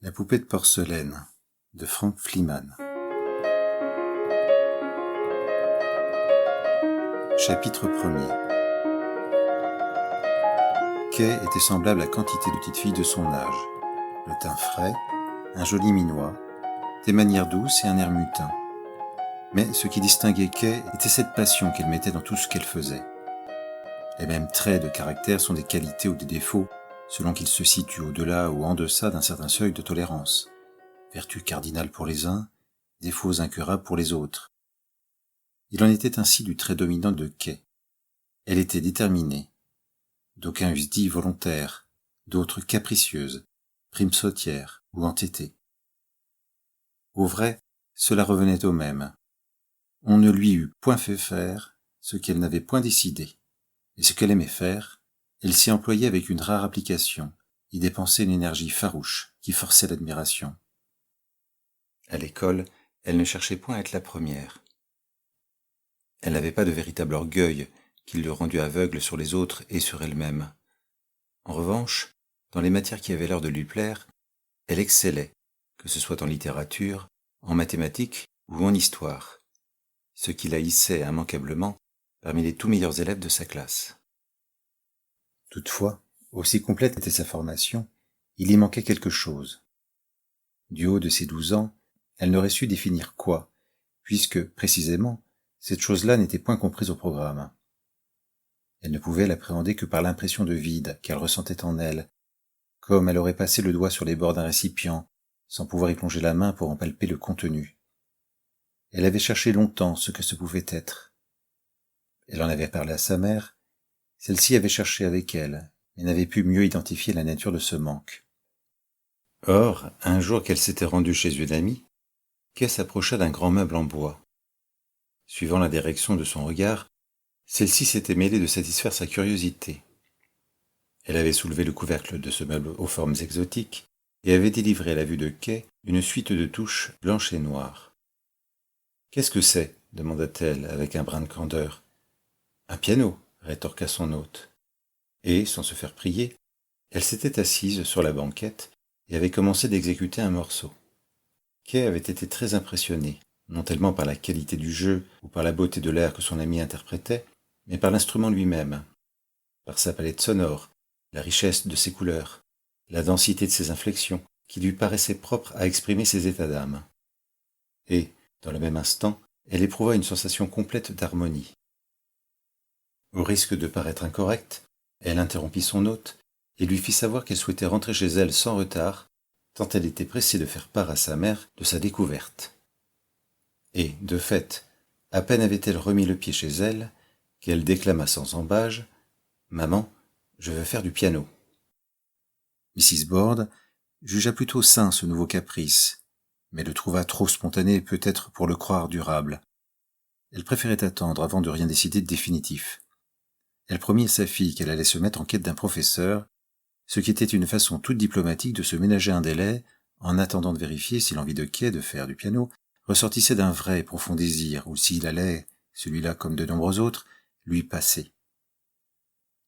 La poupée de porcelaine de Frank Flimann. Chapitre 1er. Kay était semblable à quantité de petites filles de son âge. Le teint frais, un joli minois, des manières douces et un air mutin. Mais ce qui distinguait Kay était cette passion qu'elle mettait dans tout ce qu'elle faisait. Les mêmes traits de caractère sont des qualités ou des défauts, selon qu'ils se situent au-delà ou en deçà d'un certain seuil de tolérance. Vertus cardinales pour les uns, défauts incurables pour les autres. Il en était ainsi du trait dominant de Kay. Elle était déterminée. D'aucuns eussent dit volontaire, d'autres capricieuse, primesautière ou entêtée. Au vrai, cela revenait au même. On ne lui eût point fait faire ce qu'elle n'avait point décidé, et ce qu'elle aimait faire, elle s'y employait avec une rare application, y dépensait une énergie farouche qui forçait l'admiration. À l'école, elle ne cherchait point à être la première. Elle n'avait pas de véritable orgueil qui le rendût aveugle sur les autres et sur elle-même. En revanche, dans les matières qui avaient l'air de lui plaire, elle excellait, que ce soit en littérature, en mathématiques ou en histoire, ce qui la hissait immanquablement parmi les tout meilleurs élèves de sa classe. Toutefois, aussi complète était sa formation, il y manquait quelque chose. Du haut de ses 12 ans, elle n'aurait su définir quoi, puisque, précisément, cette chose-là n'était point comprise au programme. Elle ne pouvait l'appréhender que par l'impression de vide qu'elle ressentait en elle, comme elle aurait passé le doigt sur les bords d'un récipient, sans pouvoir y plonger la main pour en palper le contenu. Elle avait cherché longtemps ce que ce pouvait être. Elle en avait parlé à sa mère, celle-ci avait cherché avec elle, mais n'avait pu mieux identifier la nature de ce manque. Or, un jour qu'elle s'était rendue chez une amie, Kay s'approcha d'un grand meuble en bois. Suivant la direction de son regard, celle-ci s'était mêlée de satisfaire sa curiosité. Elle avait soulevé le couvercle de ce meuble aux formes exotiques et avait délivré à la vue de Kay une suite de touches blanches et noires. « Qu'est-ce que c'est » demanda-t-elle avec un brin de candeur. « Un piano » rétorqua son hôte. Et, sans se faire prier, elle s'était assise sur la banquette et avait commencé d'exécuter un morceau. Kay avait été très impressionnée, non tellement par la qualité du jeu ou par la beauté de l'air que son ami interprétait, mais par l'instrument lui-même, par sa palette sonore, la richesse de ses couleurs, la densité de ses inflexions, qui lui paraissaient propres à exprimer ses états d'âme. Et, dans le même instant, elle éprouva une sensation complète d'harmonie. Au risque de paraître incorrecte, elle interrompit son hôte et lui fit savoir qu'elle souhaitait rentrer chez elle sans retard, tant elle était pressée de faire part à sa mère de sa découverte. Et, de fait, à peine avait-elle remis le pied chez elle, qu'elle déclama sans embâge « Maman, je veux faire du piano ». Mrs. Bord jugea plutôt sain ce nouveau caprice, mais le trouva trop spontané peut-être pour le croire durable. Elle préférait attendre avant de rien décider de définitif. Elle promit à sa fille qu'elle allait se mettre en quête d'un professeur, ce qui était une façon toute diplomatique de se ménager un délai en attendant de vérifier si l'envie de Kay de faire du piano ressortissait d'un vrai et profond désir ou s'il allait, celui-là comme de nombreux autres, lui passer.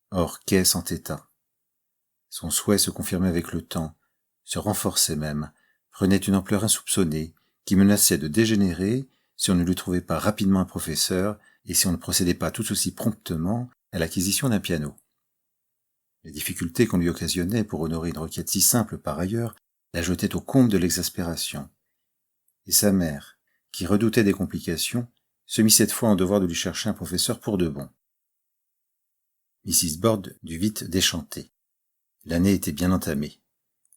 Or Kay s'entêta. Son souhait se confirmait avec le temps, se renforçait même, prenait une ampleur insoupçonnée, qui menaçait de dégénérer si on ne lui trouvait pas rapidement un professeur et si on ne procédait pas tout aussi promptement à l'acquisition d'un piano. Les difficultés qu'on lui occasionnait pour honorer une requête si simple par ailleurs la jetaient au comble de l'exaspération. Et sa mère, qui redoutait des complications, se mit cette fois en devoir de lui chercher un professeur pour de bon. Mrs. Bord dut vite déchanter. L'année était bien entamée.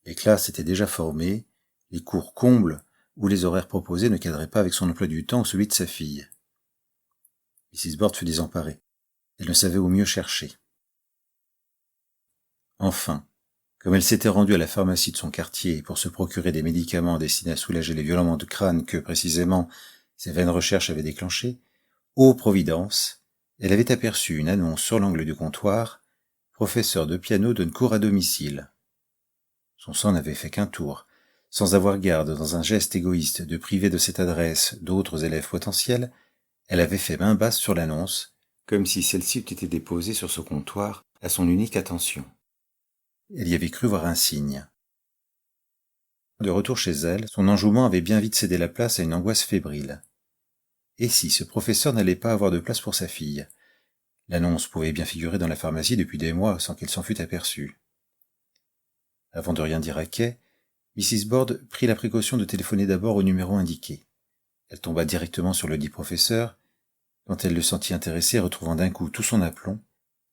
Les classes étaient déjà formées, les cours combles où les horaires proposés ne cadraient pas avec son emploi du temps ou celui de sa fille. Mrs. Bord fut désemparée. Elle ne savait où mieux chercher. Enfin, comme elle s'était rendue à la pharmacie de son quartier pour se procurer des médicaments destinés à soulager les violements de crâne que, précisément, ses vaines recherches avaient déclenchés, ô providence, elle avait aperçu une annonce sur l'angle du comptoir « Professeur de piano donne cours à domicile ». Son sang n'avait fait qu'un tour, sans avoir garde dans un geste égoïste de priver de cette adresse d'autres élèves potentiels, elle avait fait main basse sur l'annonce, comme si celle-ci eût été déposée sur ce comptoir à son unique attention. Elle y avait cru voir un signe. De retour chez elle, son enjouement avait bien vite cédé la place à une angoisse fébrile. Et si ce professeur n'allait pas avoir de place pour sa fille? L'annonce pouvait bien figurer dans la pharmacie depuis des mois sans qu'il s'en fût aperçu. Avant de rien dire à Kay, Mrs. Bord prit la précaution de téléphoner d'abord au numéro indiqué. Elle tomba directement sur le dit professeur. Quand elle le sentit intéressé, retrouvant d'un coup tout son aplomb,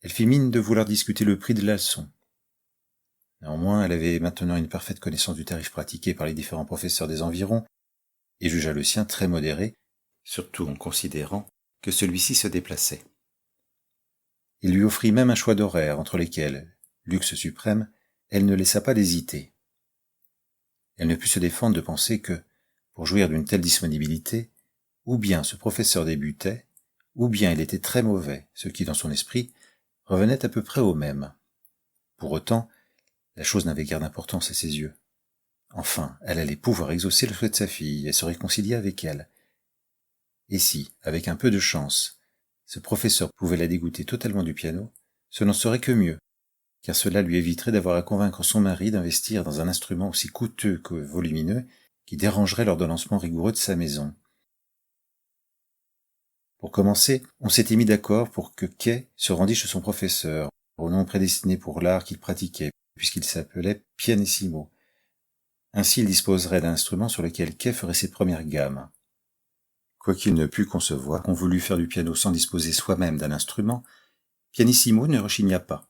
elle fit mine de vouloir discuter le prix de la leçon. Néanmoins, elle avait maintenant une parfaite connaissance du tarif pratiqué par les différents professeurs des environs, et jugea le sien très modéré, surtout en considérant que celui-ci se déplaçait. Il lui offrit même un choix d'horaires entre lesquels, luxe suprême, elle ne laissa pas d'hésiter. Elle ne put se défendre de penser que, pour jouir d'une telle disponibilité, ou bien ce professeur débutait, ou bien il était très mauvais, ce qui, dans son esprit, revenait à peu près au même. Pour autant, la chose n'avait guère d'importance à ses yeux. Enfin, elle allait pouvoir exaucer le souhait de sa fille et se réconcilier avec elle. Et si, avec un peu de chance, ce professeur pouvait la dégoûter totalement du piano, ce n'en serait que mieux, car cela lui éviterait d'avoir à convaincre son mari d'investir dans un instrument aussi coûteux que volumineux qui dérangerait lors d'un lancement rigoureux de sa maison. Pour commencer, on s'était mis d'accord pour que Kay se rendît chez son professeur, au nom prédestiné pour l'art qu'il pratiquait, puisqu'il s'appelait pianissimo. Ainsi il disposerait d'un instrument sur lequel Kay ferait ses premières gammes. Quoiqu'il ne pût concevoir qu'on voulût faire du piano sans disposer soi-même d'un instrument, pianissimo ne rechigna pas.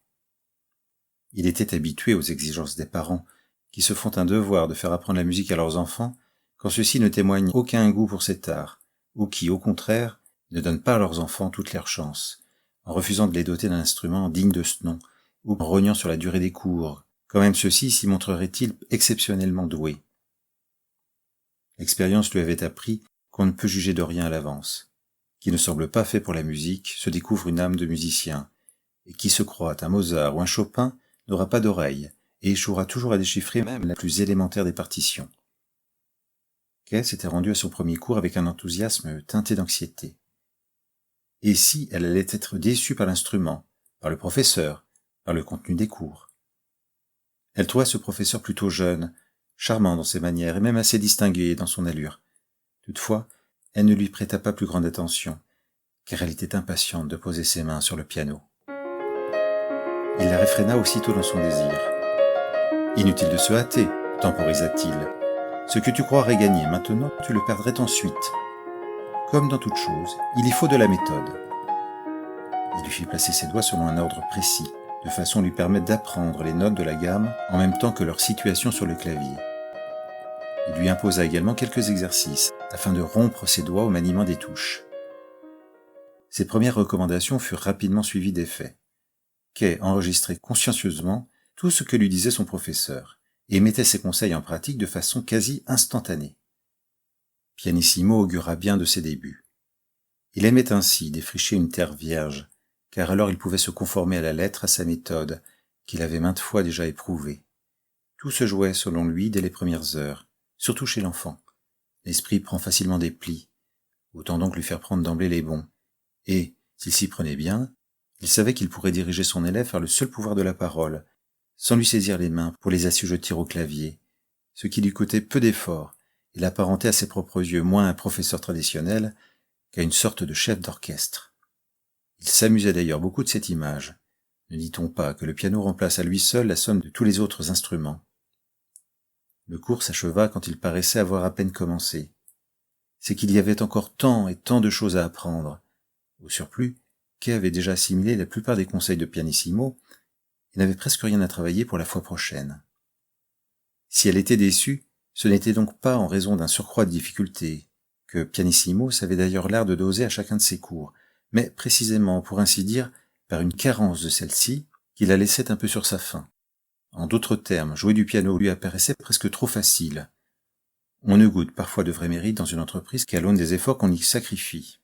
Il était habitué aux exigences des parents, qui se font un devoir de faire apprendre la musique à leurs enfants quand ceux-ci ne témoignent aucun goût pour cet art, ou qui, au contraire, ne donnent pas à leurs enfants toutes leurs chances, en refusant de les doter d'un instrument digne de ce nom, ou en rognant sur la durée des cours, quand même ceux-ci s'y montreraient-ils exceptionnellement doués. L'expérience lui avait appris qu'on ne peut juger de rien à l'avance. Qui ne semble pas fait pour la musique se découvre une âme de musicien, et qui se croit un Mozart ou un Chopin n'aura pas d'oreille, et échouera toujours à déchiffrer même la plus élémentaire des partitions. Kay s'était rendue à son premier cours avec un enthousiasme teinté d'anxiété. Et si elle allait être déçue par l'instrument, par le professeur, par le contenu des cours? Elle trouva ce professeur plutôt jeune, charmant dans ses manières et même assez distingué dans son allure. Toutefois, elle ne lui prêta pas plus grande attention, car elle était impatiente de poser ses mains sur le piano. Il la réfréna aussitôt dans son désir. « Inutile de se hâter, temporisa-t-il. Ce que tu croirais gagner maintenant, tu le perdrais ensuite. Comme dans toute chose, il y faut de la méthode. » Il lui fit placer ses doigts selon un ordre précis, de façon à lui permettre d'apprendre les notes de la gamme en même temps que leur situation sur le clavier. Il lui imposa également quelques exercices, afin de rompre ses doigts au maniement des touches. Ses premières recommandations furent rapidement suivies d'effet. Kay enregistrait consciencieusement tout ce que lui disait son professeur, et mettait ses conseils en pratique de façon quasi instantanée. Pianissimo augura bien de ses débuts. Il aimait ainsi défricher une terre vierge, car alors il pouvait se conformer à la lettre à sa méthode, qu'il avait maintes fois déjà éprouvée. Tout se jouait, selon lui, dès les premières heures, surtout chez l'enfant. L'esprit prend facilement des plis, autant donc lui faire prendre d'emblée les bons. Et, s'il s'y prenait bien, il savait qu'il pourrait diriger son élève vers le seul pouvoir de la parole, sans lui saisir les mains pour les assujettir au clavier, ce qui lui coûtait peu d'efforts et l'apparentait à ses propres yeux moins à un professeur traditionnel qu'à une sorte de chef d'orchestre. Il s'amusait d'ailleurs beaucoup de cette image. Ne dit-on pas que le piano remplace à lui seul la somme de tous les autres instruments? Le cours s'acheva quand il paraissait avoir à peine commencé. C'est qu'il y avait encore tant et tant de choses à apprendre. Au surplus, Kay avait déjà assimilé la plupart des conseils de pianissimo et n'avait presque rien à travailler pour la fois prochaine. Si elle était déçue, ce n'était donc pas en raison d'un surcroît de difficultés, que pianissimo savait d'ailleurs l'art de doser à chacun de ses cours, mais précisément, pour ainsi dire, par une carence de celle-ci, qui la laissait un peu sur sa faim. En d'autres termes, jouer du piano lui apparaissait presque trop facile. On ne goûte parfois de vrai mérite dans une entreprise qu'à l'aune des efforts qu'on y sacrifie.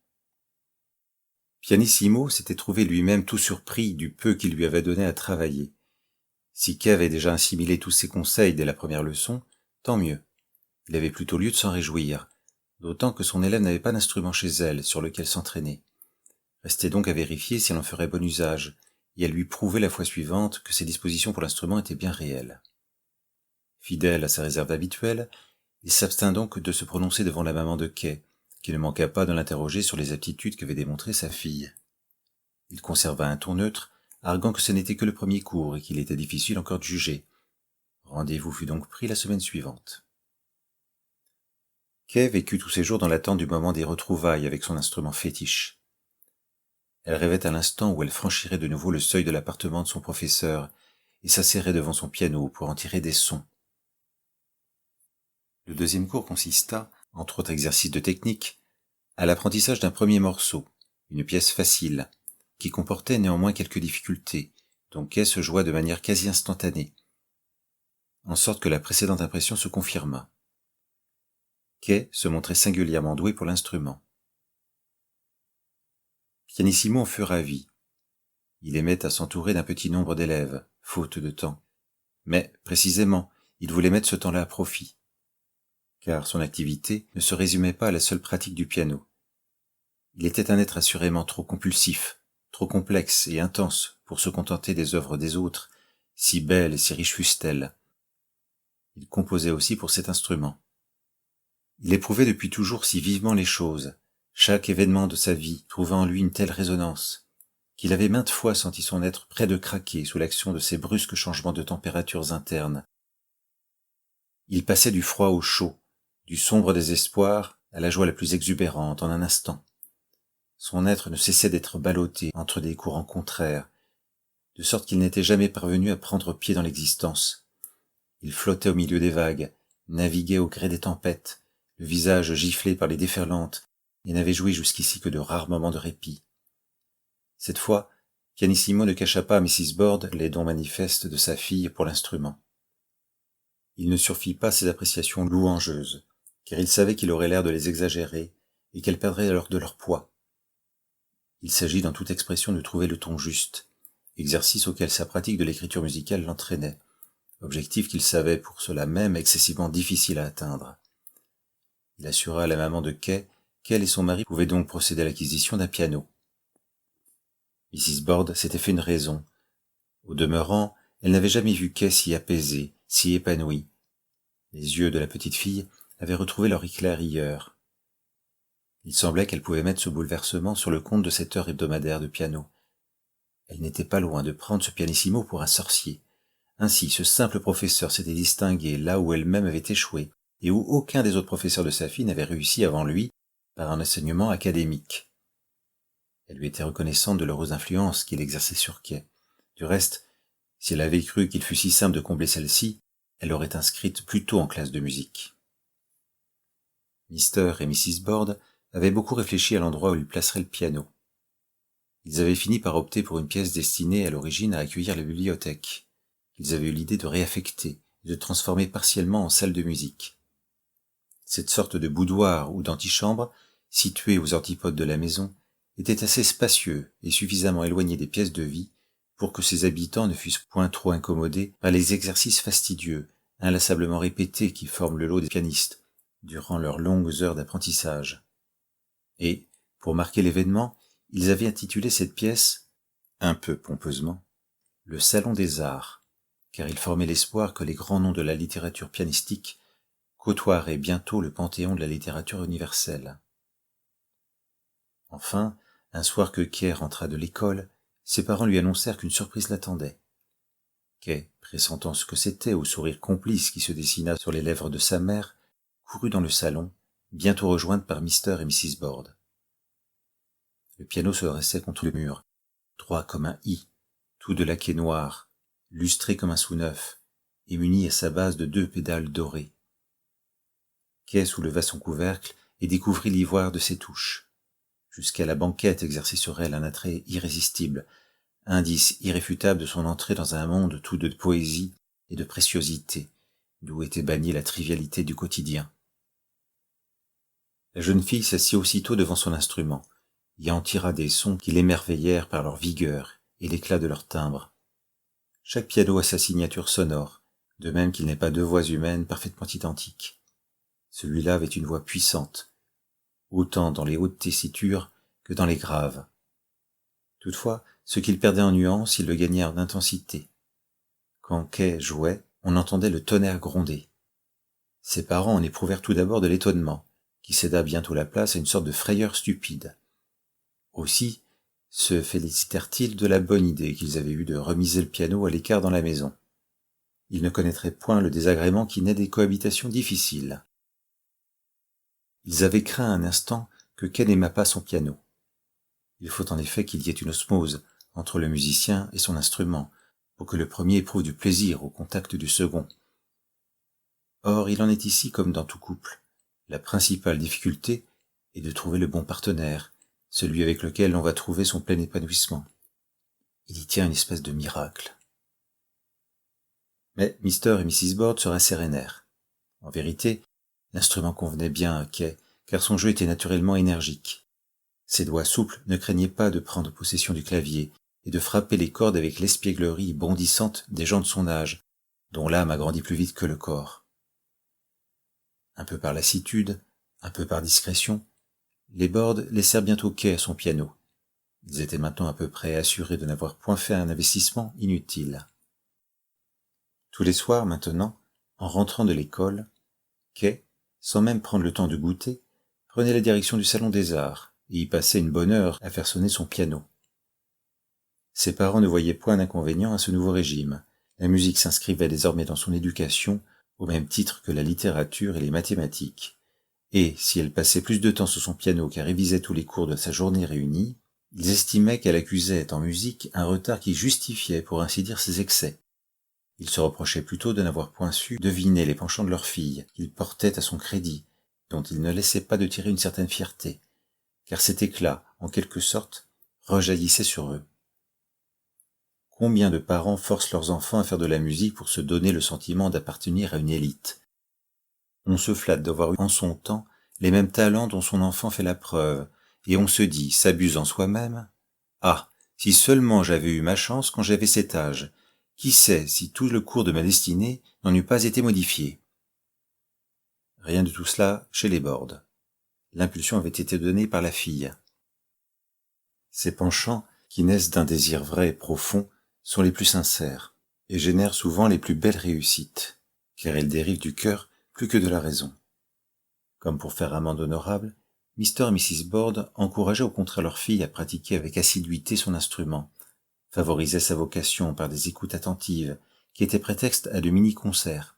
Pianissimo s'était trouvé lui-même tout surpris du peu qu'il lui avait donné à travailler. Si Kay avait déjà assimilé tous ses conseils dès la première leçon, tant mieux. Il avait plutôt lieu de s'en réjouir, d'autant que son élève n'avait pas d'instrument chez elle sur lequel s'entraîner. Restait donc à vérifier si elle en ferait bon usage, et à lui prouver la fois suivante que ses dispositions pour l'instrument étaient bien réelles. Fidèle à sa réserve habituelle, il s'abstint donc de se prononcer devant la maman de Kay, qui ne manqua pas de l'interroger sur les aptitudes qu'avait démontrées sa fille. Il conserva un ton neutre, arguant que ce n'était que le premier cours et qu'il était difficile encore de juger. Rendez-vous fut donc pris la semaine suivante. Kay vécut tous ses jours dans l'attente du moment des retrouvailles avec son instrument fétiche. Elle rêvait à l'instant où elle franchirait de nouveau le seuil de l'appartement de son professeur et s'asserrait devant son piano pour en tirer des sons. Le deuxième cours consista, entre autres exercices de technique, à l'apprentissage d'un premier morceau, une pièce facile, qui comportait néanmoins quelques difficultés, dont Kay se joua de manière quasi instantanée, en sorte que la précédente impression se confirma. Kay se montrait singulièrement doué pour l'instrument. Pianissimo en fut ravi. Il aimait à s'entourer d'un petit nombre d'élèves, faute de temps. Mais, précisément, il voulait mettre ce temps-là à profit, car son activité ne se résumait pas à la seule pratique du piano. Il était un être assurément trop compulsif, trop complexe et intense pour se contenter des œuvres des autres, si belles et si riches fussent-elles. Il composait aussi pour cet instrument. Il éprouvait depuis toujours si vivement les choses, chaque événement de sa vie trouvait en lui une telle résonance, qu'il avait maintes fois senti son être près de craquer sous l'action de ces brusques changements de températures internes. Il passait du froid au chaud, du sombre désespoir à la joie la plus exubérante en un instant. Son être ne cessait d'être ballotté entre des courants contraires, de sorte qu'il n'était jamais parvenu à prendre pied dans l'existence. Il flottait au milieu des vagues, naviguait au gré des tempêtes, le visage giflé par les déferlantes, et n'avait joui jusqu'ici que de rares moments de répit. Cette fois, Pianissimo ne cacha pas à Mrs. Bord les dons manifestes de sa fille pour l'instrument. Il ne surfit pas ses appréciations louangeuses, car il savait qu'il aurait l'air de les exagérer et qu'elles perdraient alors de leur poids. Il s'agit dans toute expression de trouver le ton juste, exercice auquel sa pratique de l'écriture musicale l'entraînait, objectif qu'il savait pour cela même excessivement difficile à atteindre. Il assura à la maman de Kay qu'elle et son mari pouvaient donc procéder à l'acquisition d'un piano. Mrs. Bord s'était fait une raison. Au demeurant, elle n'avait jamais vu Kay si apaisé, si épanoui. Les yeux de la petite fille avaient retrouvé leur éclat rieur. Il semblait qu'elle pouvait mettre ce bouleversement sur le compte de cette heure hebdomadaire de piano. Elle n'était pas loin de prendre ce pianissimo pour un sorcier. Ainsi, ce simple professeur s'était distingué là où elle-même avait échoué, et où aucun des autres professeurs de sa fille n'avait réussi avant lui par un enseignement académique. Elle lui était reconnaissante de l'heureuse influence qu'il exerçait sur Kay. Du reste, si elle avait cru qu'il fût si simple de combler celle-ci, elle l'aurait inscrite plus tôt en classe de musique. Mr. et Mrs. Bord avaient beaucoup réfléchi à l'endroit où ils placeraient le piano. Ils avaient fini par opter pour une pièce destinée à l'origine à accueillir la bibliothèque, qu'ils avaient eu l'idée de réaffecter et de transformer partiellement en salle de musique. Cette sorte de boudoir ou d'antichambre, située aux antipodes de la maison, était assez spacieux et suffisamment éloigné des pièces de vie pour que ses habitants ne fussent point trop incommodés par les exercices fastidieux, inlassablement répétés qui forment le lot des pianistes durant leurs longues heures d'apprentissage. Et, pour marquer l'événement, ils avaient intitulé cette pièce, un peu pompeusement, « Le Salon des Arts », car il formait l'espoir que les grands noms de la littérature pianistique côtoieraient bientôt le panthéon de la littérature universelle. Enfin, un soir que Kay rentra de l'école, ses parents lui annoncèrent qu'une surprise l'attendait. Kay, pressentant ce que c'était au sourire complice qui se dessina sur les lèvres de sa mère, courut dans le salon, bientôt rejointe par Mr. et Mrs. Bord. Le piano se dressait contre le mur, droit comme un i, tout de laquais noir, lustré comme un sous-neuf, et muni à sa base de 2 pédales dorées. Kay souleva son couvercle et découvrit l'ivoire de ses touches. Jusqu'à la banquette exerçait sur elle un attrait irrésistible, indice irréfutable de son entrée dans un monde tout de poésie et de préciosité, d'où était bannie la trivialité du quotidien. La jeune fille s'assit aussitôt devant son instrument, y en tira des sons qui l'émerveillèrent par leur vigueur et l'éclat de leur timbre. Chaque piano a sa signature sonore, de même qu'il n'est pas 2 voix humaines parfaitement identiques. Celui-là avait une voix puissante, autant dans les hautes tessitures que dans les graves. Toutefois, ce qu'il perdait en nuances, il le gagnait en intensité. Quand Kay jouait, on entendait le tonnerre gronder. Ses parents en éprouvèrent tout d'abord de l'étonnement, qui céda bientôt la place à une sorte de frayeur stupide. Aussi se félicitèrent-ils de la bonne idée qu'ils avaient eue de remiser le piano à l'écart dans la maison. Ils ne connaîtraient point le désagrément qui naît des cohabitations difficiles. Ils avaient craint un instant que Kay n'aimât pas son piano. Il faut en effet qu'il y ait une osmose entre le musicien et son instrument, pour que le premier éprouve du plaisir au contact du second. Or, il en est ici comme dans tout couple. La principale difficulté est de trouver le bon partenaire, celui avec lequel l'on va trouver son plein épanouissement. Il y tient une espèce de miracle. Mais Mr. et Mrs. Bord se rassérénèrent. En vérité, l'instrument convenait bien à Kay, car son jeu était naturellement énergique. Ses doigts souples ne craignaient pas de prendre possession du clavier et de frapper les cordes avec l'espièglerie bondissante des gens de son âge, dont l'âme a grandi plus vite que le corps. Un peu par lassitude, un peu par discrétion, les Bord laissèrent bientôt Kay à son piano. Ils étaient maintenant à peu près assurés de n'avoir point fait un investissement inutile. Tous les soirs, maintenant, en rentrant de l'école, Kay, sans même prendre le temps de goûter, prenait la direction du salon des arts et y passait une bonne heure à faire sonner son piano. Ses parents ne voyaient point d'inconvénient à ce nouveau régime. La musique s'inscrivait désormais dans son éducation au même titre que la littérature et les mathématiques. Et, si elle passait plus de temps sur son piano qu'à réviser tous les cours de sa journée réunie, ils estimaient qu'elle accusait en musique un retard qui justifiait, pour ainsi dire, ses excès. Ils se reprochaient plutôt de n'avoir point su deviner les penchants de leur fille, qu'ils portaient à son crédit, dont ils ne laissaient pas de tirer une certaine fierté, car cet éclat, en quelque sorte, rejaillissait sur eux. Combien de parents forcent leurs enfants à faire de la musique pour se donner le sentiment d'appartenir à une élite? On se flatte d'avoir eu en son temps les mêmes talents dont son enfant fait la preuve, et on se dit, s'abusant soi-même, « Ah, si seulement j'avais eu ma chance quand j'avais cet âge, qui sait si tout le cours de ma destinée n'en eût pas été modifié ?» Rien de tout cela chez les Bord. L'impulsion avait été donnée par la fille. Ces penchants, qui naissent d'un désir vrai et profond, sont les plus sincères, et génèrent souvent les plus belles réussites, car elles dérivent du cœur plus que de la raison. Comme pour faire amende honorable, Mr. et Mrs. Bord encourageaient au contraire leur fille à pratiquer avec assiduité son instrument, favorisaient sa vocation par des écoutes attentives, qui étaient prétexte à de mini-concerts,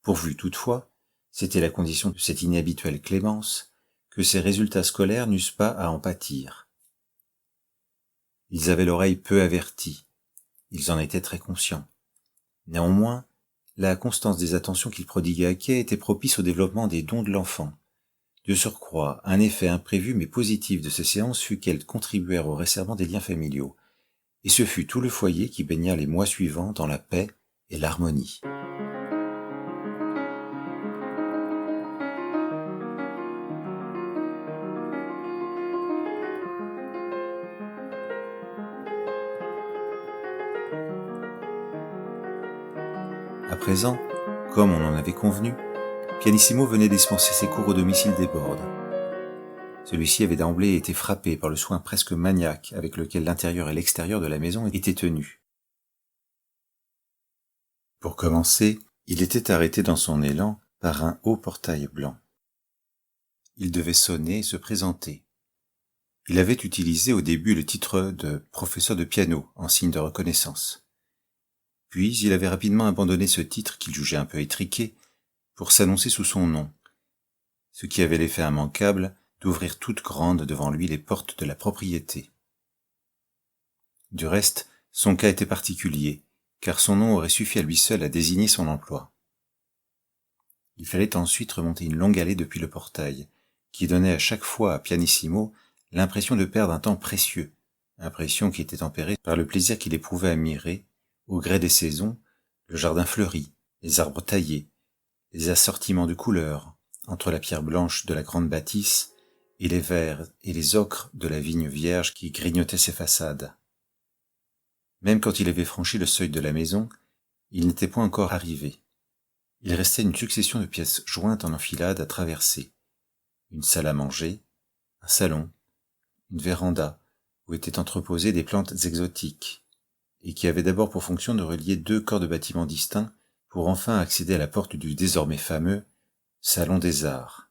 pourvu toutefois, c'était la condition de cette inhabituelle clémence, que ses résultats scolaires n'eussent pas à en pâtir. Ils avaient l'oreille peu avertie, ils en étaient très conscients. Néanmoins, la constance des attentions qu'ils prodiguaient à Kay était propice au développement des dons de l'enfant. De surcroît, un effet imprévu mais positif de ces séances fut qu'elles contribuèrent au resserrement des liens familiaux, et ce fut tout le foyer qui baigna les mois suivants dans la paix et l'harmonie. À présent, comme on en avait convenu, Pianissimo venait dispenser ses cours au domicile des Bord. Celui-ci avait d'emblée été frappé par le soin presque maniaque avec lequel l'intérieur et l'extérieur de la maison étaient tenus. Pour commencer, il était arrêté dans son élan par un haut portail blanc. Il devait sonner et se présenter. Il avait utilisé au début le titre de professeur de piano en signe de reconnaissance. Puis il avait rapidement abandonné ce titre qu'il jugeait un peu étriqué pour s'annoncer sous son nom, ce qui avait l'effet immanquable d'ouvrir toutes grandes devant lui les portes de la propriété. Du reste, son cas était particulier, car son nom aurait suffi à lui seul à désigner son emploi. Il fallait ensuite remonter une longue allée depuis le portail, qui donnait à chaque fois à Pianissimo l'impression de perdre un temps précieux, impression qui était tempérée par le plaisir qu'il éprouvait à admirer, au gré des saisons, le jardin fleuri, les arbres taillés, les assortiments de couleurs, entre la pierre blanche de la grande bâtisse et les verts et les ocres de la vigne vierge qui grignotait ses façades. Même quand il avait franchi le seuil de la maison, il n'était point encore arrivé. Il restait une succession de pièces jointes en enfilade à traverser. Une salle à manger, un salon, une véranda où étaient entreposées des plantes exotiques, et qui avait d'abord pour fonction de relier deux corps de bâtiments distincts pour enfin accéder à la porte du désormais fameux Salon des Arts.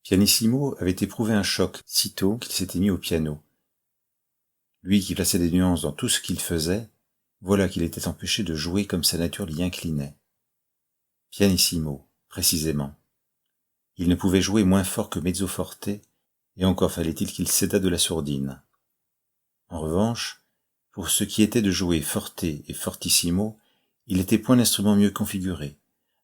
Pianissimo avait éprouvé un choc sitôt qu'il s'était mis au piano. Lui qui plaçait des nuances dans tout ce qu'il faisait, voilà qu'il était empêché de jouer comme sa nature l'y inclinait. Pianissimo, précisément. Il ne pouvait jouer moins fort que mezzo forte, et encore fallait-il qu'il cédât de la sourdine. En revanche, pour ce qui était de jouer forte et fortissimo, il était point d'instrument mieux configuré.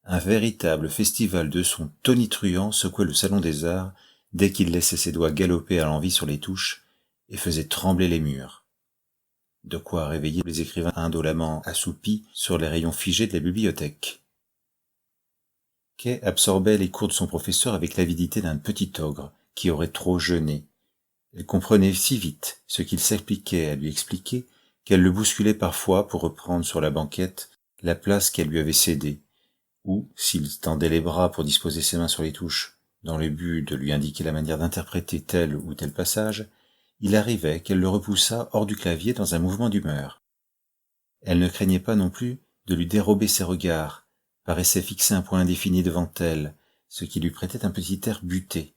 Un véritable festival de sons tonitruants secouait le salon des arts dès qu'il laissait ses doigts galoper à l'envi sur les touches et faisait trembler les murs. De quoi réveiller les écrivains indolemment assoupis sur les rayons figés de la bibliothèque. Kay absorbait les cours de son professeur avec l'avidité d'un petit ogre qui aurait trop jeûné. Elle comprenait si vite ce qu'il s'appliquait à lui expliquer qu'elle le bousculait parfois pour reprendre sur la banquette la place qu'elle lui avait cédée, ou, s'il tendait les bras pour disposer ses mains sur les touches, dans le but de lui indiquer la manière d'interpréter tel ou tel passage, il arrivait qu'elle le repoussât hors du clavier dans un mouvement d'humeur. Elle ne craignait pas non plus de lui dérober ses regards, paraissait fixer un point indéfini devant elle, ce qui lui prêtait un petit air buté.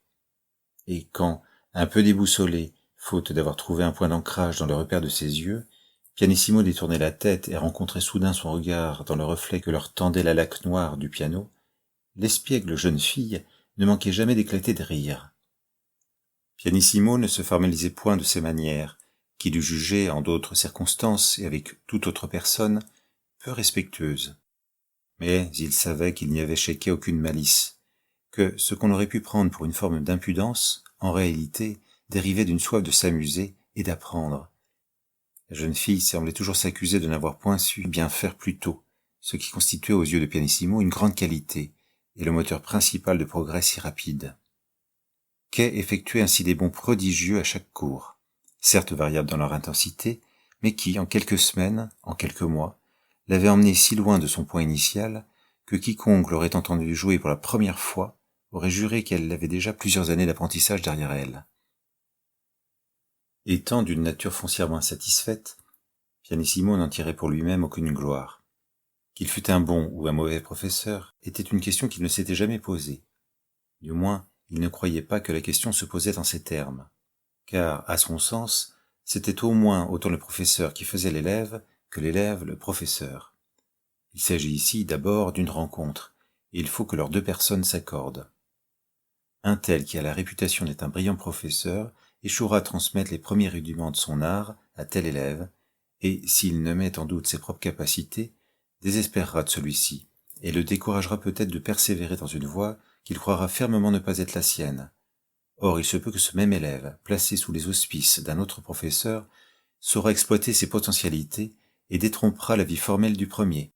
Et quand, un peu déboussolé, faute d'avoir trouvé un point d'ancrage dans le repère de ses yeux, Pianissimo détournait la tête et rencontrait soudain son regard dans le reflet que leur tendait la laque noire du piano, l'espiègle jeune fille ne manquait jamais d'éclater de rire. Pianissimo ne se formalisait point de ses manières, qu'il eût jugées en d'autres circonstances et avec toute autre personne, peu respectueuses. Mais il savait qu'il n'y avait chez Kay aucune malice, que ce qu'on aurait pu prendre pour une forme d'impudence, en réalité, dérivait d'une soif de s'amuser et d'apprendre. La jeune fille semblait toujours s'accuser de n'avoir point su bien faire plus tôt, ce qui constituait aux yeux de Pianissimo une grande qualité et le moteur principal de progrès si rapide. Kay effectuait ainsi des bonds prodigieux à chaque cours, certes variables dans leur intensité, mais qui, en quelques semaines, en quelques mois, l'avaient emmenée si loin de son point initial que quiconque l'aurait entendu jouer pour la première fois aurait juré qu'elle avait déjà plusieurs années d'apprentissage derrière elle. Étant d'une nature foncièrement insatisfaite, Pianissimo n'en tirait pour lui-même aucune gloire. Qu'il fût un bon ou un mauvais professeur était une question qu'il ne s'était jamais posée. Du moins, il ne croyait pas que la question se posait en ces termes, car, à son sens, c'était au moins autant le professeur qui faisait l'élève que l'élève le professeur. Il s'agit ici d'abord d'une rencontre, et il faut que leurs deux personnes s'accordent. Un tel qui a la réputation d'être un brillant professeur échouera à transmettre les premiers rudiments de son art à tel élève, et, s'il ne met en doute ses propres capacités, désespérera de celui-ci, et le découragera peut-être de persévérer dans une voie qu'il croira fermement ne pas être la sienne. Or, il se peut que ce même élève, placé sous les auspices d'un autre professeur, saura exploiter ses potentialités et détrompera la vie formelle du premier.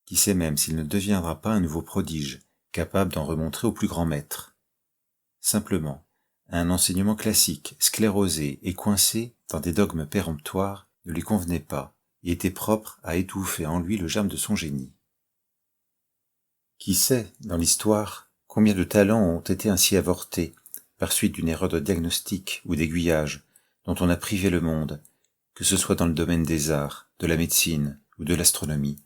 Qui sait même s'il ne deviendra pas un nouveau prodige, capable d'en remontrer au plus grand maître. Simplement, un enseignement classique, sclérosé et coincé dans des dogmes péremptoires ne lui convenait pas et était propre à étouffer en lui le germe de son génie. Qui sait, dans l'histoire, combien de talents ont été ainsi avortés, par suite d'une erreur de diagnostic ou d'aiguillage, dont on a privé le monde, que ce soit dans le domaine des arts, de la médecine ou de l'astronomie.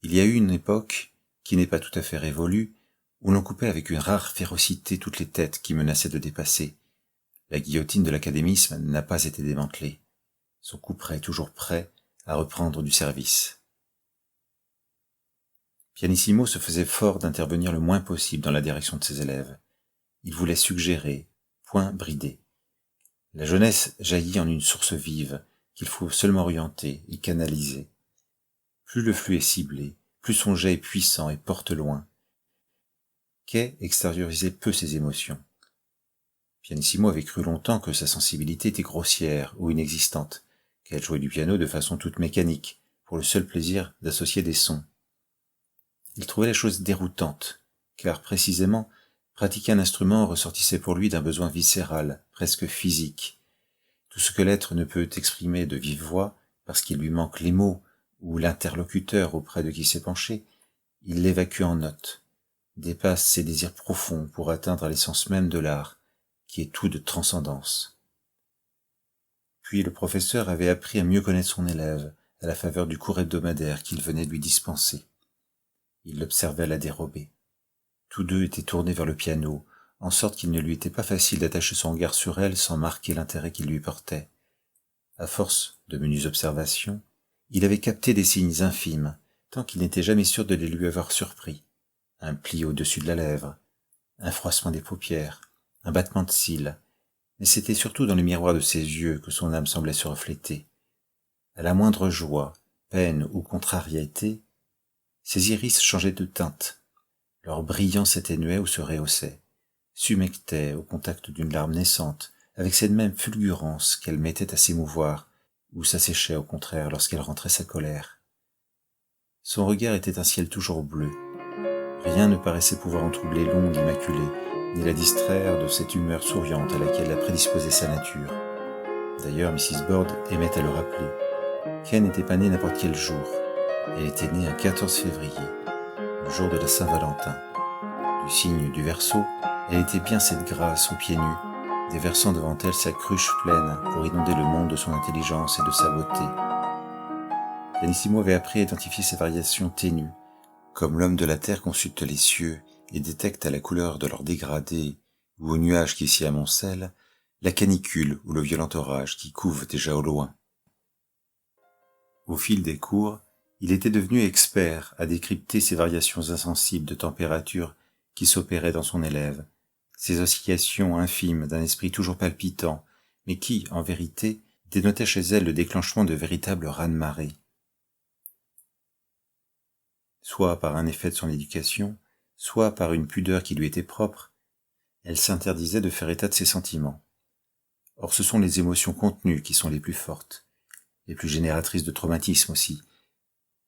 Il y a eu une époque, qui n'est pas tout à fait révolue, où l'on coupait avec une rare férocité toutes les têtes qui menaçaient de dépasser. La guillotine de l'académisme n'a pas été démantelée. Son couperet est toujours prêt à reprendre du service. Pianissimo se faisait fort d'intervenir le moins possible dans la direction de ses élèves. Il voulait suggérer, point brider. La jeunesse jaillit en une source vive qu'il faut seulement orienter et canaliser. Plus le flux est ciblé, plus son jet est puissant et porte loin. Kay extériorisait peu ses émotions. Pianissimo avait cru longtemps que sa sensibilité était grossière ou inexistante, qu'elle jouait du piano de façon toute mécanique, pour le seul plaisir d'associer des sons. Il trouvait la chose déroutante, car précisément, pratiquer un instrument ressortissait pour lui d'un besoin viscéral, presque physique. Tout ce que l'être ne peut exprimer de vive voix, parce qu'il lui manque les mots ou l'interlocuteur auprès de qui s'est penché, il l'évacue en notes, dépasse ses désirs profonds pour atteindre l'essence même de l'art, qui est tout de transcendance. Puis le professeur avait appris à mieux connaître son élève, à la faveur du cours hebdomadaire qu'il venait de lui dispenser. Il l'observait à la dérobée. Tous deux étaient tournés vers le piano, en sorte qu'il ne lui était pas facile d'attacher son regard sur elle sans marquer l'intérêt qu'il lui portait. À force de menues observations, il avait capté des signes infimes, tant qu'il n'était jamais sûr de les lui avoir surpris. Un pli au-dessus de la lèvre, un froissement des paupières, un battement de cils, mais c'était surtout dans le miroir de ses yeux que son âme semblait se refléter. À la moindre joie, peine ou contrariété, ses iris changeaient de teinte. Leur brillant s'atténuait ou se rehaussait, s'humectait au contact d'une larme naissante, avec cette même fulgurance qu'elle mettait à s'émouvoir, ou s'asséchait au contraire lorsqu'elle rentrait sa colère. Son regard était un ciel toujours bleu. Rien ne paraissait pouvoir en troubler l'onde immaculée, ni la distraire de cette humeur souriante à laquelle la prédisposait sa nature. D'ailleurs, Mrs. Bird aimait à le rappeler. Ken n'était pas née n'importe quel jour. Elle était née un 14 février, le jour de la Saint-Valentin. Du signe du Verseau, elle était bien cette grâce aux pieds nus, déversant devant elle sa cruche pleine pour inonder le monde de son intelligence et de sa beauté. Pianissimo avait appris à identifier ces variations ténues, comme l'homme de la terre consulte les cieux et détecte à la couleur de leurs dégradés ou aux nuages qui s'y amoncellent la canicule ou le violent orage qui couve déjà au loin. Au fil des cours, il était devenu expert à décrypter ces variations insensibles de température qui s'opéraient dans son élève, ces oscillations infimes d'un esprit toujours palpitant, mais qui, en vérité, dénotaient chez elle le déclenchement de véritables raz-de-marée. Soit par un effet de son éducation, soit par une pudeur qui lui était propre, elle s'interdisait de faire état de ses sentiments. Or ce sont les émotions contenues qui sont les plus fortes, les plus génératrices de traumatisme aussi,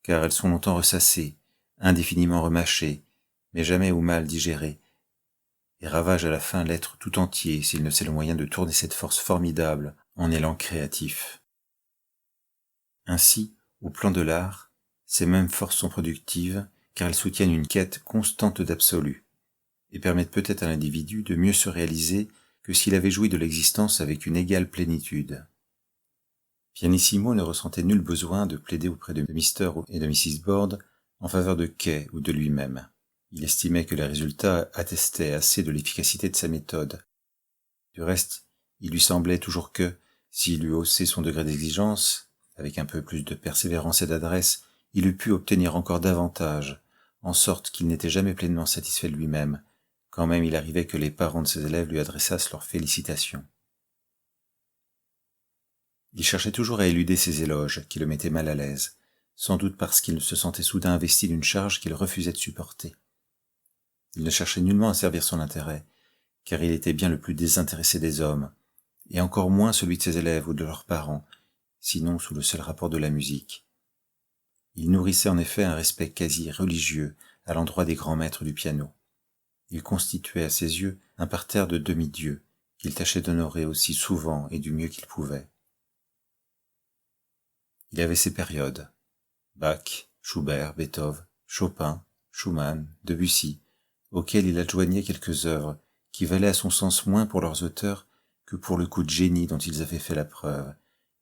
car elles sont longtemps ressassées, indéfiniment remâchées, mais jamais ou mal digérées, et ravagent à la fin l'être tout entier s'il ne sait le moyen de tourner cette force formidable en élan créatif. Ainsi, au plan de l'art, ces mêmes forces sont productives, car elles soutiennent une quête constante d'absolu, et permettent peut-être à l'individu de mieux se réaliser que s'il avait joui de l'existence avec une égale plénitude. Pianissimo ne ressentait nul besoin de plaider auprès de Mr. et de Mrs. Bird en faveur de Kay ou de lui-même. Il estimait que les résultats attestaient assez de l'efficacité de sa méthode. Du reste, il lui semblait toujours que, s'il eût haussé son degré d'exigence, avec un peu plus de persévérance et d'adresse, il eût pu obtenir encore davantage, en sorte qu'il n'était jamais pleinement satisfait de lui-même, quand même il arrivait que les parents de ses élèves lui adressassent leurs félicitations. Il cherchait toujours à éluder ces éloges qui le mettaient mal à l'aise, sans doute parce qu'il se sentait soudain investi d'une charge qu'il refusait de supporter. Il ne cherchait nullement à servir son intérêt, car il était bien le plus désintéressé des hommes, et encore moins celui de ses élèves ou de leurs parents, sinon sous le seul rapport de la musique. Il nourrissait en effet un respect quasi religieux à l'endroit des grands maîtres du piano. Il constituait à ses yeux un parterre de demi-dieux qu'il tâchait d'honorer aussi souvent et du mieux qu'il pouvait. Il avait ses périodes. Bach, Schubert, Beethoven, Chopin, Schumann, Debussy, auxquels il adjoignait quelques œuvres qui valaient à son sens moins pour leurs auteurs que pour le coup de génie dont ils avaient fait la preuve,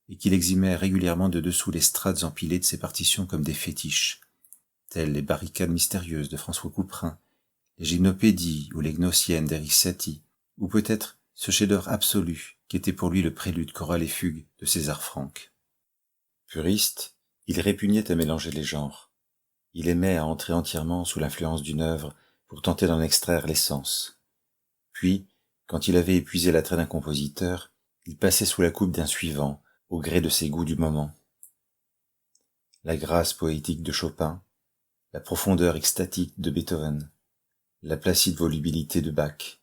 et qu'il exhumait régulièrement de dessous les strates empilées de ses partitions comme des fétiches, telles les barricades mystérieuses de François Couperin, les gymnopédies ou les gnossiennes d'Eric Satie, ou peut-être ce chef-d'œuvre absolu qui était pour lui le prélude choral et fugue de César Franck. Puriste, il répugnait à mélanger les genres. Il aimait à entrer entièrement sous l'influence d'une œuvre pour tenter d'en extraire l'essence. Puis, quand il avait épuisé l'attrait d'un compositeur, il passait sous la coupe d'un suivant, au gré de ses goûts du moment. La grâce poétique de Chopin, la profondeur extatique de Beethoven, la placide volubilité de Bach,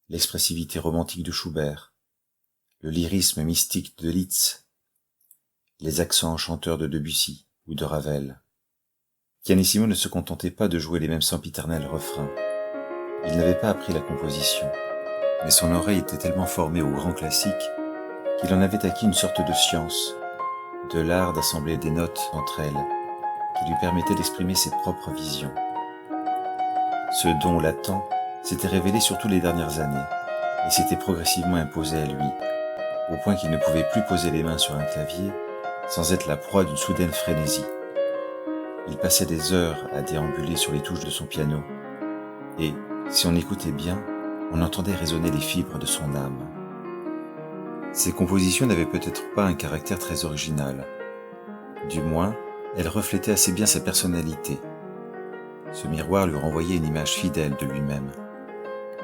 l'expressivité romantique de Schubert, le lyrisme mystique de Liszt, les accents enchanteurs de Debussy ou de Ravel. Pianissimo ne se contentait pas de jouer les mêmes sempiternels refrains. Il n'avait pas appris la composition, mais son oreille était tellement formée aux grands classiques qu'il en avait acquis une sorte de science, de l'art d'assembler des notes entre elles, qui lui permettait d'exprimer ses propres visions. Ce don latent s'était révélé surtout les dernières années, et s'était progressivement imposé à lui, au point qu'il ne pouvait plus poser les mains sur un clavier sans être la proie d'une soudaine frénésie. Il passait des heures à déambuler sur les touches de son piano, et, si on écoutait bien, on entendait résonner les fibres de son âme. Ses compositions n'avaient peut-être pas un caractère très original. Du moins, elles reflétaient assez bien sa personnalité. Ce miroir lui renvoyait une image fidèle de lui-même.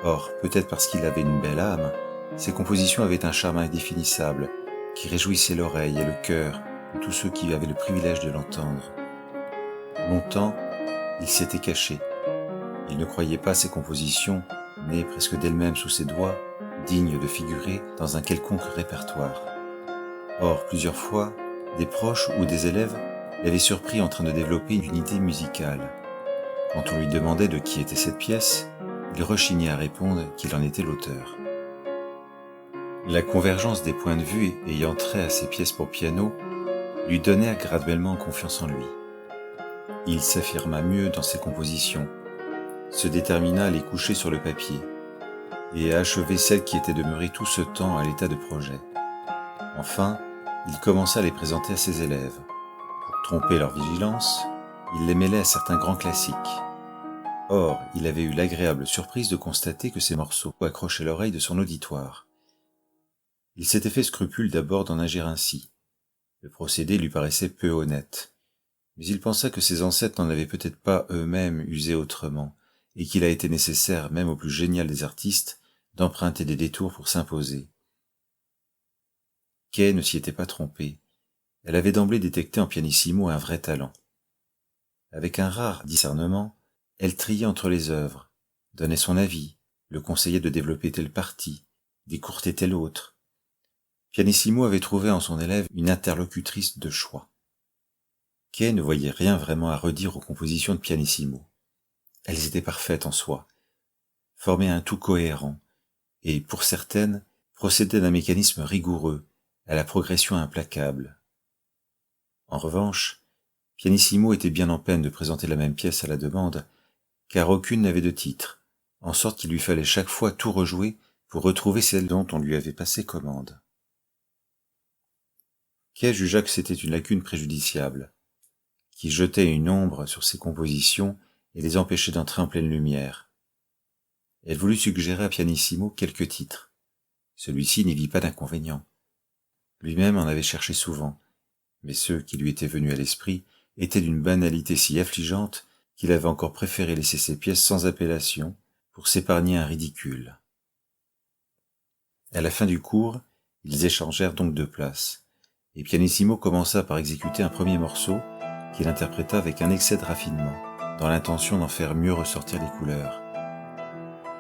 Or, peut-être parce qu'il avait une belle âme, ses compositions avaient un charme indéfinissable qui réjouissait l'oreille et le cœur de tous ceux qui avaient le privilège de l'entendre. Longtemps, il s'était caché. Il ne croyait pas ses compositions, nées presque d'elles-mêmes sous ses doigts, dignes de figurer dans un quelconque répertoire. Or, plusieurs fois, des proches ou des élèves l'avaient surpris en train de développer une idée musicale. Quand on lui demandait de qui était cette pièce, il rechignait à répondre qu'il en était l'auteur. La convergence des points de vue ayant trait à ses pièces pour piano lui donnait graduellement confiance en lui. Il s'affirma mieux dans ses compositions, se détermina à les coucher sur le papier et à achever celles qui étaient demeurées tout ce temps à l'état de projet. Enfin, il commença à les présenter à ses élèves. Pour tromper leur vigilance, il les mêlait à certains grands classiques. Or, il avait eu l'agréable surprise de constater que ces morceaux accrochaient l'oreille de son auditoire. Il s'était fait scrupule d'abord d'en agir ainsi. Le procédé lui paraissait peu honnête, mais il pensa que ses ancêtres n'en avaient peut-être pas eux-mêmes usé autrement, et qu'il a été nécessaire, même au plus génial des artistes, d'emprunter des détours pour s'imposer. Kay ne s'y était pas trompée. Elle avait d'emblée détecté en pianissimo un vrai talent. Avec un rare discernement, elle triait entre les œuvres, donnait son avis, le conseillait de développer telle partie, d'écourter telle autre. Pianissimo avait trouvé en son élève une interlocutrice de choix. Kay ne voyait rien vraiment à redire aux compositions de pianissimo. Elles étaient parfaites en soi, formaient un tout cohérent, et, pour certaines, procédaient d'un mécanisme rigoureux, à la progression implacable. En revanche, Pianissimo était bien en peine de présenter la même pièce à la demande, car aucune n'avait de titre, en sorte qu'il lui fallait chaque fois tout rejouer pour retrouver celle dont on lui avait passé commande. Kay jugea que c'était une lacune préjudiciable, qui jetait une ombre sur ses compositions et les empêchait d'entrer en pleine lumière. Elle voulut suggérer à Pianissimo quelques titres. Celui-ci n'y vit pas d'inconvénient. Lui-même en avait cherché souvent, mais ceux qui lui étaient venus à l'esprit étaient d'une banalité si affligeante qu'il avait encore préféré laisser ses pièces sans appellation pour s'épargner un ridicule. À la fin du cours, ils échangèrent donc de place, et Pianissimo commença par exécuter un premier morceau qu'il interpréta avec un excès de raffinement, dans l'intention d'en faire mieux ressortir les couleurs.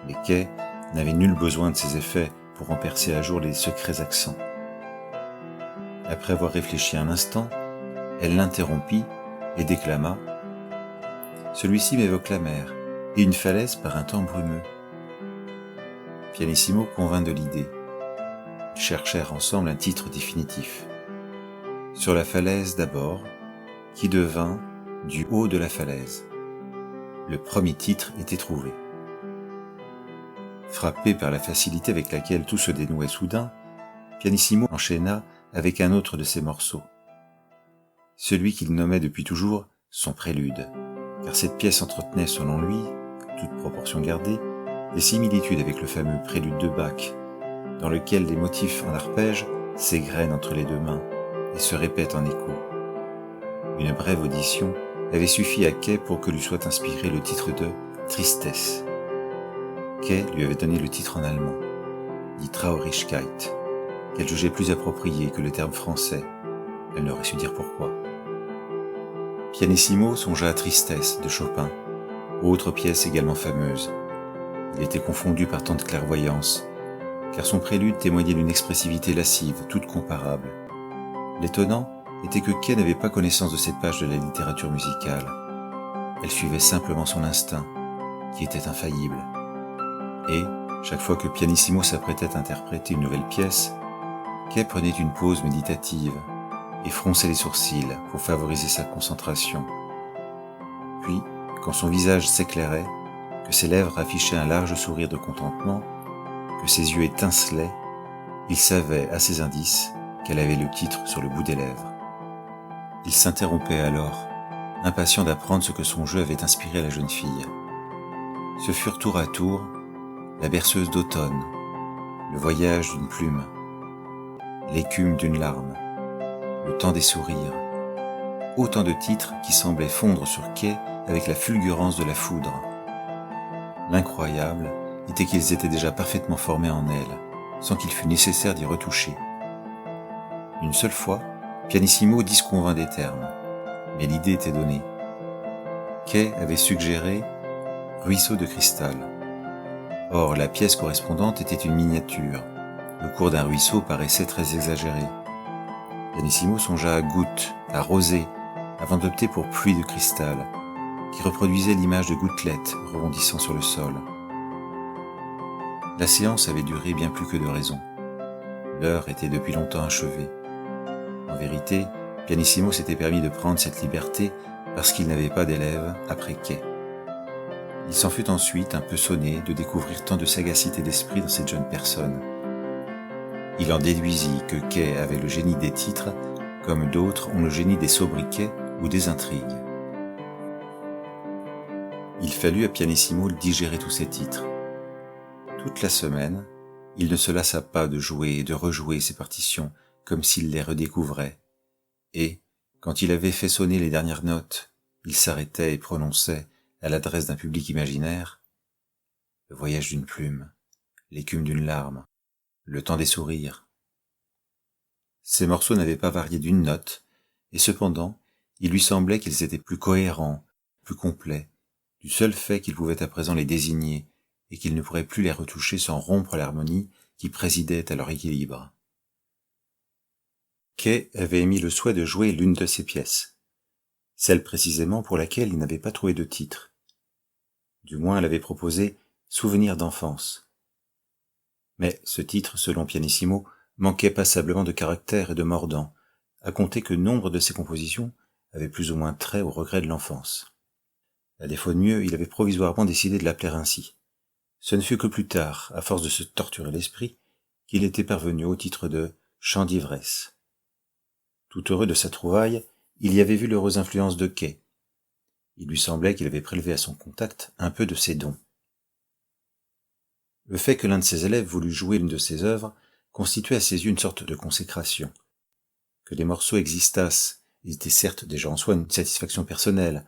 Mais Kay n'avait nul besoin de ces effets pour en percer à jour les secrets accents. Après avoir réfléchi un instant, elle l'interrompit et déclama « Celui-ci m'évoque la mer et une falaise par un temps brumeux. » Pianissimo convint de l'idée. Ils cherchèrent ensemble un titre définitif. Sur la falaise d'abord, qui devint du haut de la falaise. Le premier titre était trouvé. Frappé par la facilité avec laquelle tout se dénouait soudain, Pianissimo enchaîna avec un autre de ses morceaux. Celui qu'il nommait depuis toujours son prélude, car cette pièce entretenait selon lui, toute proportion gardée, des similitudes avec le fameux prélude de Bach, dans lequel les motifs en arpège s'égrènent entre les deux mains et se répètent en écho. Une brève audition avait suffi à Kay pour que lui soit inspiré le titre de Tristesse. Kay lui avait donné le titre en allemand, Die Traurigkeit, qu'elle jugeait plus approprié que le terme français. Elle n'aurait su dire pourquoi. Pianissimo songea à Tristesse de Chopin, autre pièce également fameuse. Il était confondu par tant de clairvoyance, car son prélude témoignait d'une expressivité lascive, toute comparable. L'étonnant était que Kay n'avait pas connaissance de cette page de la littérature musicale. Elle suivait simplement son instinct, qui était infaillible. Et, chaque fois que Pianissimo s'apprêtait à interpréter une nouvelle pièce, Kay prenait une pause méditative et fronçait les sourcils pour favoriser sa concentration. Puis, quand son visage s'éclairait, que ses lèvres affichaient un large sourire de contentement, que ses yeux étincelaient, il savait, à ces indices, qu'elle avait le titre sur le bout des lèvres. Il s'interrompait alors, impatient d'apprendre ce que son jeu avait inspiré à la jeune fille. Ce furent tour à tour la berceuse d'automne, le voyage d'une plume, l'écume d'une larme, le temps des sourires, autant de titres qui semblaient fondre sur Kay avec la fulgurance de la foudre. L'incroyable était qu'ils étaient déjà parfaitement formés en elle, sans qu'il fût nécessaire d'y retoucher. Une seule fois, Pianissimo disconvint des termes, mais l'idée était donnée. Kay avait suggéré « ruisseau de cristal ». Or, la pièce correspondante était une miniature. Le cours d'un ruisseau paraissait très exagéré. Pianissimo songea à gouttes, à rosée, avant d'opter pour pluie de cristal, qui reproduisait l'image de gouttelettes rebondissant sur le sol. La séance avait duré bien plus que de raison. L'heure était depuis longtemps achevée. En vérité, Pianissimo s'était permis de prendre cette liberté parce qu'il n'avait pas d'élève après Kay. Il s'en fut ensuite un peu sonné de découvrir tant de sagacité d'esprit dans cette jeune personne. Il en déduisit que Kay avait le génie des titres, comme d'autres ont le génie des sobriquets ou des intrigues. Il fallut à Pianissimo digérer tous ces titres. Toute la semaine, il ne se lassa pas de jouer et de rejouer ses partitions comme s'il les redécouvrait. Et, quand il avait fait sonner les dernières notes, il s'arrêtait et prononçait, à l'adresse d'un public imaginaire, le voyage d'une plume, l'écume d'une larme, le temps des sourires. Ces morceaux n'avaient pas varié d'une note, et cependant, il lui semblait qu'ils étaient plus cohérents, plus complets, du seul fait qu'il pouvait à présent les désigner, et qu'il ne pourrait plus les retoucher sans rompre l'harmonie qui présidait à leur équilibre. Kay avait émis le souhait de jouer l'une de ses pièces, celle précisément pour laquelle il n'avait pas trouvé de titre. Du moins, elle avait proposé « Souvenirs d'enfance ». Mais ce titre, selon Pianissimo, manquait passablement de caractère et de mordant, à compter que nombre de ses compositions avaient plus ou moins trait au regret de l'enfance. À défaut de mieux, il avait provisoirement décidé de l'appeler ainsi. Ce ne fut que plus tard, à force de se torturer l'esprit, qu'il était parvenu au titre de « Chant d'ivresse ». Tout heureux de sa trouvaille, il y avait vu l'heureuse influence de Kay. Il lui semblait qu'il avait prélevé à son contact un peu de ses dons. Le fait que l'un de ses élèves voulût jouer l'une de ses œuvres constituait à ses yeux une sorte de consécration. Que des morceaux existassent était certes déjà en soi une satisfaction personnelle,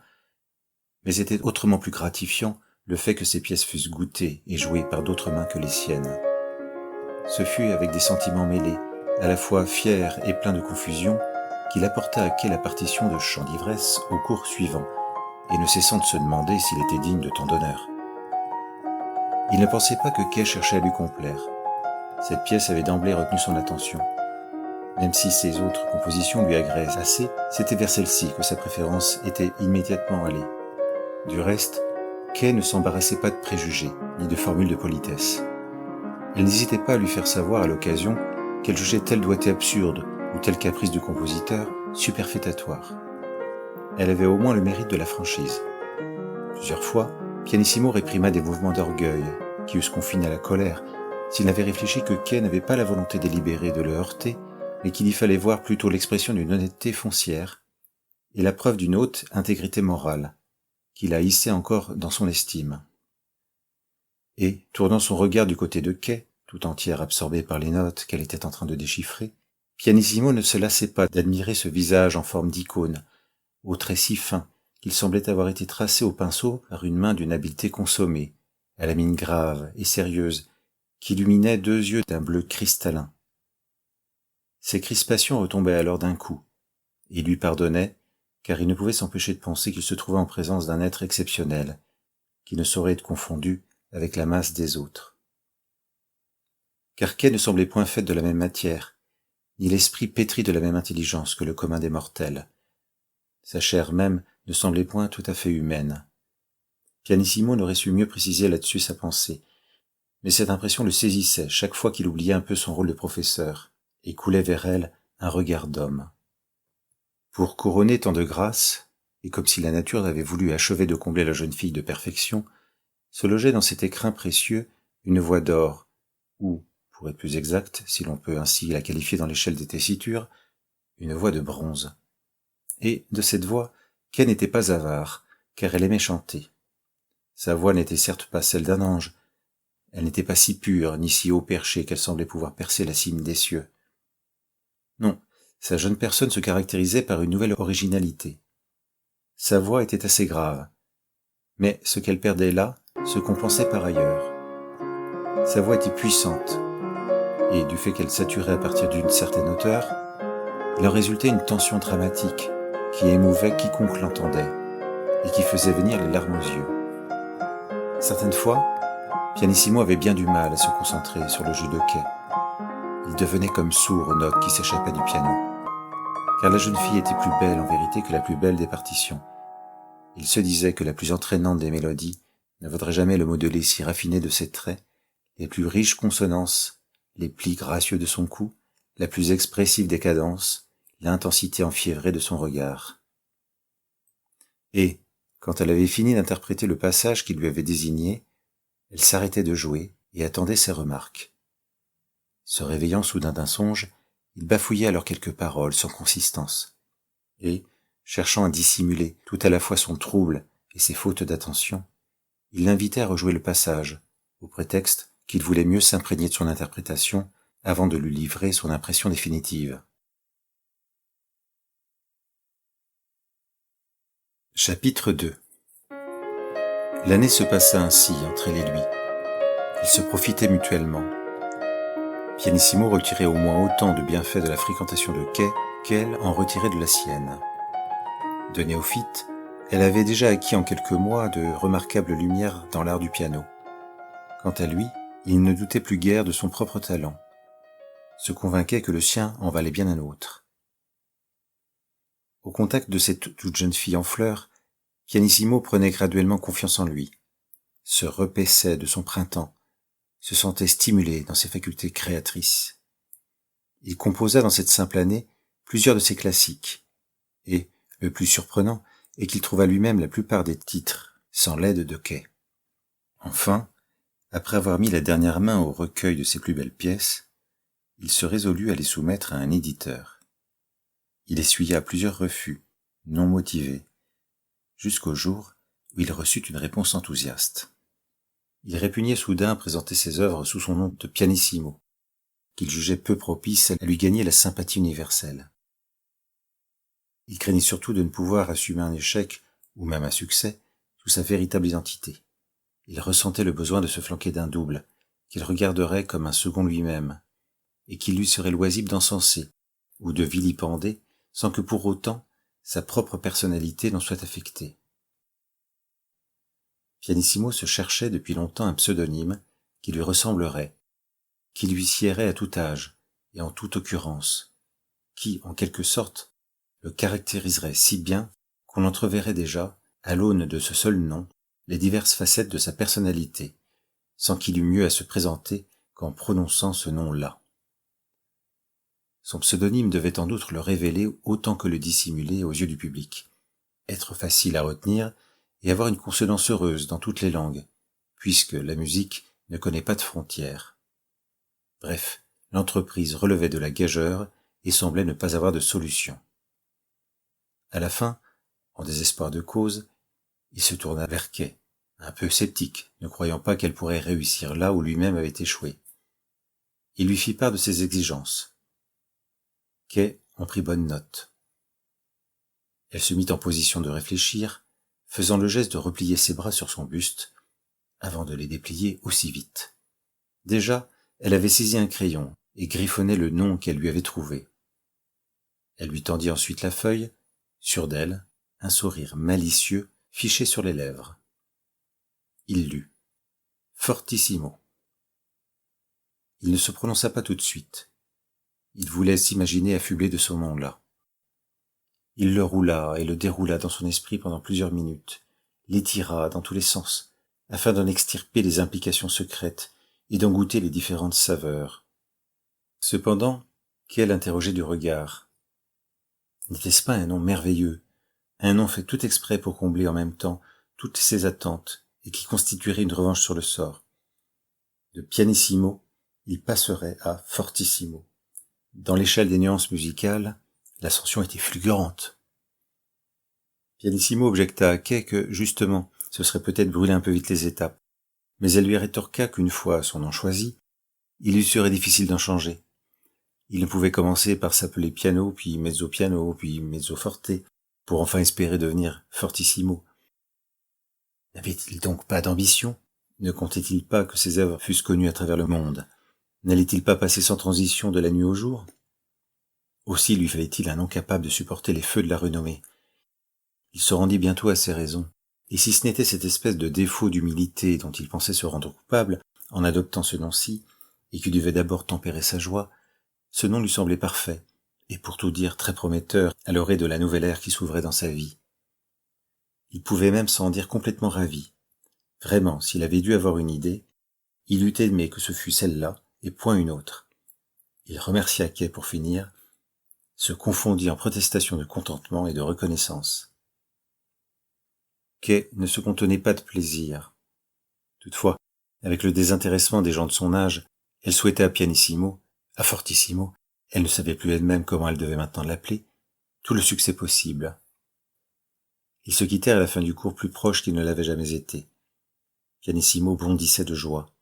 mais était autrement plus gratifiant le fait que ces pièces fussent goûtées et jouées par d'autres mains que les siennes. Ce fut avec des sentiments mêlés, à la fois fiers et pleins de confusion, qu'il apporta à Kay la partition de Chant d'ivresse au cours suivant, et ne cessant de se demander s'il était digne de tant d'honneur. Il ne pensait pas que Kay cherchait à lui complaire. Cette pièce avait d'emblée retenu son attention. Même si ses autres compositions lui agréaient assez, c'était vers celle-ci que sa préférence était immédiatement allée. Du reste, Kay ne s'embarrassait pas de préjugés, ni de formules de politesse. Elle n'hésitait pas à lui faire savoir à l'occasion qu'elle jugeait tel doigté absurde ou tel caprice du compositeur superfétatoire. Elle avait au moins le mérite de la franchise. Plusieurs fois, Pianissimo réprima des mouvements d'orgueil qui eussent confiné à la colère s'il n'avait réfléchi que Kay n'avait pas la volonté délibérée de le heurter, mais qu'il y fallait voir plutôt l'expression d'une honnêteté foncière et la preuve d'une haute intégrité morale, qui la hissait encore dans son estime. Et, tournant son regard du côté de Kay, tout entière absorbée par les notes qu'elle était en train de déchiffrer, Pianissimo ne se lassait pas d'admirer ce visage en forme d'icône, aux traits si fins qu'il semblait avoir été tracé au pinceau par une main d'une habileté consommée, à la mine grave et sérieuse, qui illuminait deux yeux d'un bleu cristallin. Ses crispations retombaient alors d'un coup. Il lui pardonnait, car il ne pouvait s'empêcher de penser qu'il se trouvait en présence d'un être exceptionnel, qui ne saurait être confondu avec la masse des autres. Car Kay ne semblait point faite de la même matière, ni l'esprit pétri de la même intelligence que le commun des mortels. Sa chair même ne semblait point tout à fait humaine. Pianissimo n'aurait su mieux préciser là-dessus sa pensée, mais cette impression le saisissait chaque fois qu'il oubliait un peu son rôle de professeur, et coulait vers elle un regard d'homme. Pour couronner tant de grâce, et comme si la nature avait voulu achever de combler la jeune fille de perfection, se logeait dans cet écrin précieux une voix d'or, ou, pour être plus exact, si l'on peut ainsi la qualifier dans l'échelle des tessitures, une voix de bronze. Et de cette voix, Kay n'était pas avare, car elle aimait chanter. Sa voix n'était certes pas celle d'un ange, elle n'était pas si pure ni si haut perchée qu'elle semblait pouvoir percer la cime des cieux. Non, sa jeune personne se caractérisait par une nouvelle originalité. Sa voix était assez grave, mais ce qu'elle perdait là se compensait par ailleurs. Sa voix était puissante, et du fait qu'elle saturait à partir d'une certaine hauteur, il en résultait une tension dramatique qui émouvait quiconque l'entendait et qui faisait venir les larmes aux yeux. Certaines fois, Pianissimo avait bien du mal à se concentrer sur le jeu de Kay. Il devenait comme sourd aux notes qui s'échappaient du piano, car la jeune fille était plus belle en vérité que la plus belle des partitions. Il se disait que la plus entraînante des mélodies ne vaudrait jamais le modelé si raffiné de ses traits, les plus riches consonances, les plis gracieux de son cou, la plus expressive des cadences, l'intensité enfiévrée de son regard. Et, quand elle avait fini d'interpréter le passage qu'il lui avait désigné, elle s'arrêtait de jouer et attendait ses remarques. Se réveillant soudain d'un songe, il bafouillait alors quelques paroles sans consistance, et, cherchant à dissimuler tout à la fois son trouble et ses fautes d'attention, il l'invitait à rejouer le passage, au prétexte qu'il voulait mieux s'imprégner de son interprétation avant de lui livrer son impression définitive. Chapitre 2. L'année se passa ainsi entre elle et lui. Ils se profitaient mutuellement. Pianissimo retirait au moins autant de bienfaits de la fréquentation de Kay qu'elle en retirait de la sienne. De néophyte, elle avait déjà acquis en quelques mois de remarquables lumières dans l'art du piano. Quant à lui, il ne doutait plus guère de son propre talent, se convainquait que le sien en valait bien un autre. Au contact de cette toute jeune fille en fleurs, Pianissimo prenait graduellement confiance en lui, se repaissait de son printemps, se sentait stimulé dans ses facultés créatrices. Il composa dans cette simple année plusieurs de ses classiques, et, le plus surprenant, est qu'il trouva lui-même la plupart des titres, sans l'aide de Kay. Enfin, après avoir mis la dernière main au recueil de ses plus belles pièces, il se résolut à les soumettre à un éditeur. Il essuya plusieurs refus, non motivés, jusqu'au jour où il reçut une réponse enthousiaste. Il répugnait soudain à présenter ses œuvres sous son nom de Pianissimo, qu'il jugeait peu propice à lui gagner la sympathie universelle. Il craignit surtout de ne pouvoir assumer un échec, ou même un succès, sous sa véritable identité. Il ressentait le besoin de se flanquer d'un double, qu'il regarderait comme un second lui-même, et qu'il lui serait loisible d'encenser, ou de vilipender, sans que pour autant sa propre personnalité n'en soit affectée. Pianissimo se cherchait depuis longtemps un pseudonyme qui lui ressemblerait, qui lui siérait à tout âge et en toute occurrence, qui, en quelque sorte, le caractériserait si bien qu'on entreverrait déjà, à l'aune de ce seul nom, les diverses facettes de sa personnalité, sans qu'il eût mieux à se présenter qu'en prononçant ce nom-là. Son pseudonyme devait en outre le révéler autant que le dissimuler aux yeux du public, être facile à retenir et avoir une consonance heureuse dans toutes les langues, puisque la musique ne connaît pas de frontières. Bref, l'entreprise relevait de la gageure et semblait ne pas avoir de solution. À la fin, en désespoir de cause, il se tourna vers Kay, un peu sceptique, ne croyant pas qu'elle pourrait réussir là où lui-même avait échoué. Il lui fit part de ses exigences. Kay en prit bonne note. Elle se mit en position de réfléchir, faisant le geste de replier ses bras sur son buste, avant de les déplier aussi vite. Déjà, elle avait saisi un crayon et griffonnait le nom qu'elle lui avait trouvé. Elle lui tendit ensuite la feuille, sûr d'elle, un sourire malicieux fiché sur les lèvres. Il lut « Fortissimo ». Il ne se prononça pas tout de suite. Il voulait s'imaginer affublé de ce nom-là. Il le roula et le déroula dans son esprit pendant plusieurs minutes, l'étira dans tous les sens, afin d'en extirper les implications secrètes et d'en goûter les différentes saveurs. Cependant, Kay l'interrogeait du regard. N'était-ce pas un nom merveilleux, un nom fait tout exprès pour combler en même temps toutes ses attentes et qui constituerait une revanche sur le sort? De pianissimo, il passerait à fortissimo. Dans l'échelle des nuances musicales, l'ascension était fulgurante. Pianissimo objecta à Kay que, justement, ce serait peut-être brûler un peu vite les étapes, mais elle lui rétorqua qu'une fois son nom choisi, il lui serait difficile d'en changer. Il ne pouvait commencer par s'appeler piano, puis mezzo piano, puis mezzo forte, pour enfin espérer devenir fortissimo. N'avait-il donc pas d'ambition? Ne comptait-il pas que ses œuvres fussent connues à travers le monde? N'allait-il pas passer sans transition de la nuit au jour? Aussi lui fallait-il un nom capable de supporter les feux de la renommée. Il se rendit bientôt à ses raisons, et si ce n'était cette espèce de défaut d'humilité dont il pensait se rendre coupable en adoptant ce nom-ci, et qui devait d'abord tempérer sa joie, ce nom lui semblait parfait, et pour tout dire très prometteur à l'orée de la nouvelle ère qui s'ouvrait dans sa vie. Il pouvait même s'en dire complètement ravi. Vraiment, s'il avait dû avoir une idée, il eût aimé que ce fût celle-là, et point une autre. Il remercia Kay pour finir, se confondit en protestations de contentement et de reconnaissance. Kay ne se contenait pas de plaisir. Toutefois, avec le désintéressement des gens de son âge, elle souhaitait à pianissimo, à fortissimo, elle ne savait plus elle-même comment elle devait maintenant l'appeler, tout le succès possible. Ils se quittèrent à la fin du cours plus proche qu'ils ne l'avaient jamais été. Pianissimo bondissait de joie.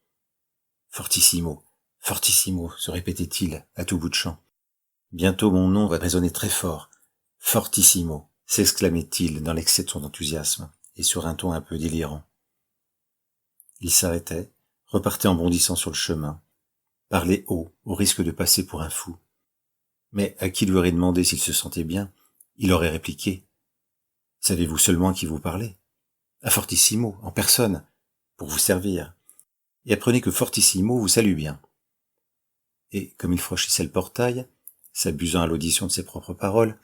Fortissimo, fortissimo, se répétait-il à tout bout de champ. Bientôt mon nom va résonner très fort. Fortissimo, s'exclamait-il dans l'excès de son enthousiasme, et sur un ton un peu délirant. Il s'arrêtait, repartait en bondissant sur le chemin, parlait haut, au risque de passer pour un fou. Mais à qui lui aurait demandé s'il se sentait bien, il aurait répliqué. Savez-vous seulement à qui vous parlez? À Fortissimo, en personne, pour vous servir. Et apprenez que Fortissimo vous salue bien. Et, comme il franchissait le portail, s'abusant à l'audition de ses propres paroles,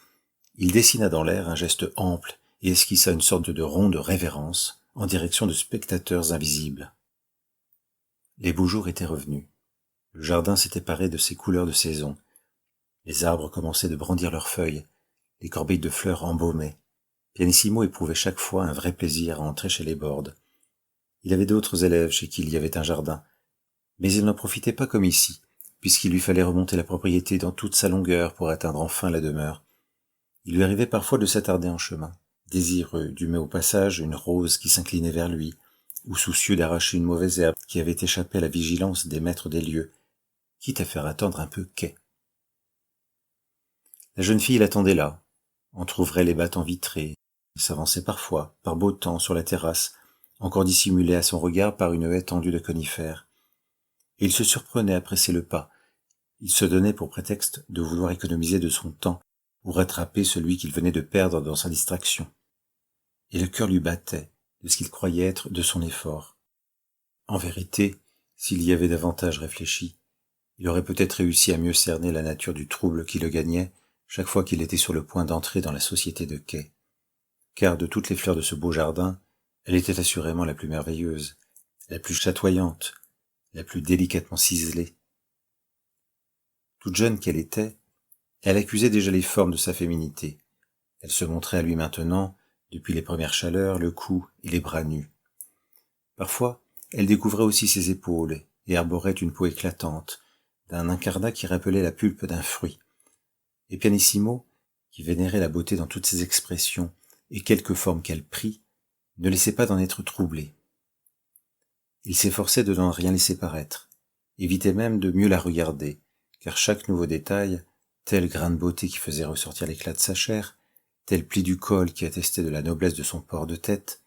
il dessina dans l'air un geste ample et esquissa une sorte de rond de révérence en direction de spectateurs invisibles. Les beaux jours étaient revenus. Le jardin s'était paré de ses couleurs de saison. Les arbres commençaient de brandir leurs feuilles. Les corbeilles de fleurs embaumaient. Pianissimo éprouvait chaque fois un vrai plaisir à entrer chez les Bordes. Il avait d'autres élèves chez qui il y avait un jardin, mais il n'en profitait pas comme ici, puisqu'il lui fallait remonter la propriété dans toute sa longueur pour atteindre enfin la demeure. Il lui arrivait parfois de s'attarder en chemin, désireux d'humer au passage une rose qui s'inclinait vers lui, ou soucieux d'arracher une mauvaise herbe qui avait échappé à la vigilance des maîtres des lieux, quitte à faire attendre un peu Kay. La jeune fille l'attendait là, entr'ouvrait les battants vitrés, s'avançait parfois, par beau temps, sur la terrasse, encore dissimulée à son regard par une haie tendue de conifères. Et il se surprenait à presser le pas. Il se donnait pour prétexte de vouloir économiser de son temps ou rattraper celui qu'il venait de perdre dans sa distraction. Et le cœur lui battait de ce qu'il croyait être de son effort. En vérité, s'il y avait davantage réfléchi, il aurait peut-être réussi à mieux cerner la nature du trouble qui le gagnait chaque fois qu'il était sur le point d'entrer dans la société de Kay. Car de toutes les fleurs de ce beau jardin, elle était assurément la plus merveilleuse, la plus chatoyante, la plus délicatement ciselée. Toute jeune qu'elle était, elle accusait déjà les formes de sa féminité. Elle se montrait à lui maintenant, depuis les premières chaleurs, le cou et les bras nus. Parfois, elle découvrait aussi ses épaules et arborait une peau éclatante, d'un incarnat qui rappelait la pulpe d'un fruit. Et Pianissimo, qui vénérait la beauté dans toutes ses expressions et quelque forme qu'elle prit, ne laissait pas d'en être troublé. Il s'efforçait de n'en rien laisser paraître, évitait même de mieux la regarder, car chaque nouveau détail, tel grain de beauté qui faisait ressortir l'éclat de sa chair, tel pli du col qui attestait de la noblesse de son port de tête,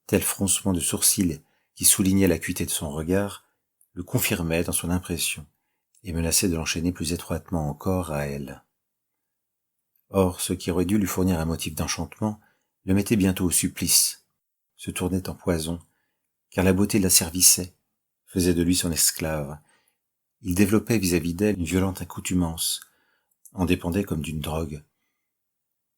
tel froncement de sourcils qui soulignait l'acuité de son regard, le confirmait dans son impression et menaçait de l'enchaîner plus étroitement encore à elle. Or, ce qui aurait dû lui fournir un motif d'enchantement le mettait bientôt au supplice, se tournait en poison, car la beauté l'asservissait, faisait de lui son esclave. Il développait vis-à-vis d'elle une violente accoutumance, en dépendait comme d'une drogue.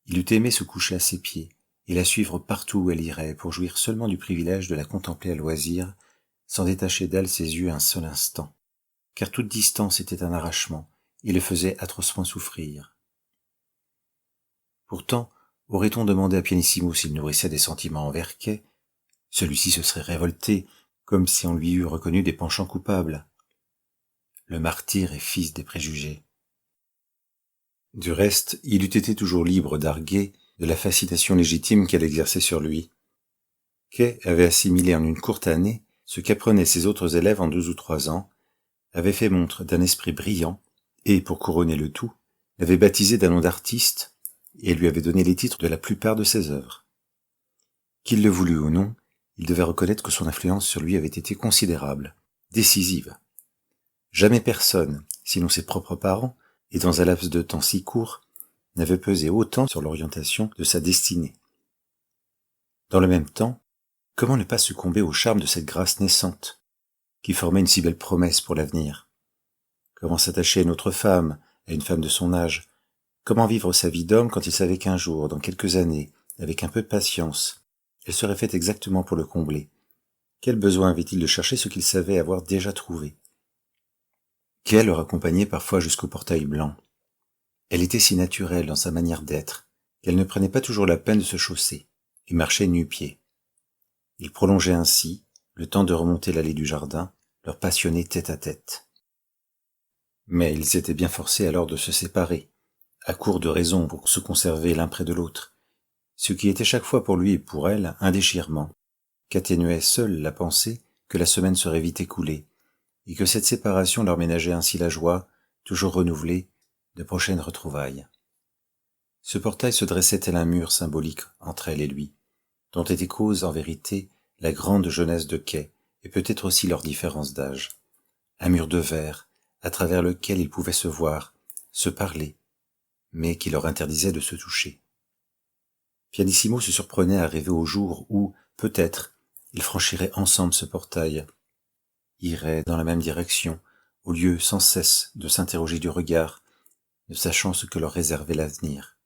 Il eût aimé se coucher à ses pieds et la suivre partout où elle irait pour jouir seulement du privilège de la contempler à loisir, sans détacher d'elle ses yeux un seul instant, car toute distance était un arrachement et le faisait atrocement souffrir. Pourtant, aurait-on demandé à Pianissimo s'il nourrissait des sentiments envers Kay, celui-ci se serait révolté, comme si on lui eût reconnu des penchants coupables. Le martyr est fils des préjugés. Du reste, il eût été toujours libre d'arguer, de la fascination légitime qu'elle exerçait sur lui. Kay avait assimilé en une courte année ce qu'apprenaient ses autres élèves en 2 ou 3 ans, avait fait montre d'un esprit brillant, et, pour couronner le tout, l'avait baptisé d'un nom d'artiste, et lui avait donné les titres de la plupart de ses œuvres. Qu'il le voulût ou non, il devait reconnaître que son influence sur lui avait été considérable, décisive. Jamais personne, sinon ses propres parents, et dans un laps de temps si court, n'avait pesé autant sur l'orientation de sa destinée. Dans le même temps, comment ne pas succomber au charme de cette grâce naissante, qui formait une si belle promesse pour l'avenir? Comment s'attacher à une autre femme, à une femme de son âge? Comment vivre sa vie d'homme quand il savait qu'un jour, dans quelques années, avec un peu de patience, elle serait faite exactement pour le combler? Quel besoin avait-il de chercher ce qu'il savait avoir déjà trouvé? Kay le raccompagnait parfois jusqu'au portail blanc. Elle était si naturelle dans sa manière d'être, qu'elle ne prenait pas toujours la peine de se chausser, et marchait nu-pieds. Ils prolongeaient ainsi, le temps de remonter l'allée du jardin, leur passionné tête-à-tête. Mais ils étaient bien forcés alors de se séparer, à court de raisons pour se conserver l'un près de l'autre, ce qui était chaque fois pour lui et pour elle un déchirement, qu'atténuait seule la pensée que la semaine serait vite écoulée, et que cette séparation leur ménageait ainsi la joie, toujours renouvelée, de prochaines retrouvailles. Ce portail se dressait tel un mur symbolique entre elle et lui, dont était cause en vérité la grande jeunesse de Kay, et peut-être aussi leur différence d'âge. Un mur de verre, à travers lequel ils pouvaient se voir, se parler, mais qui leur interdisait de se toucher. Pianissimo se surprenait à rêver au jour où, peut-être, ils franchiraient ensemble ce portail, iraient dans la même direction, au lieu sans cesse de s'interroger du regard, ne sachant ce que leur réservait l'avenir.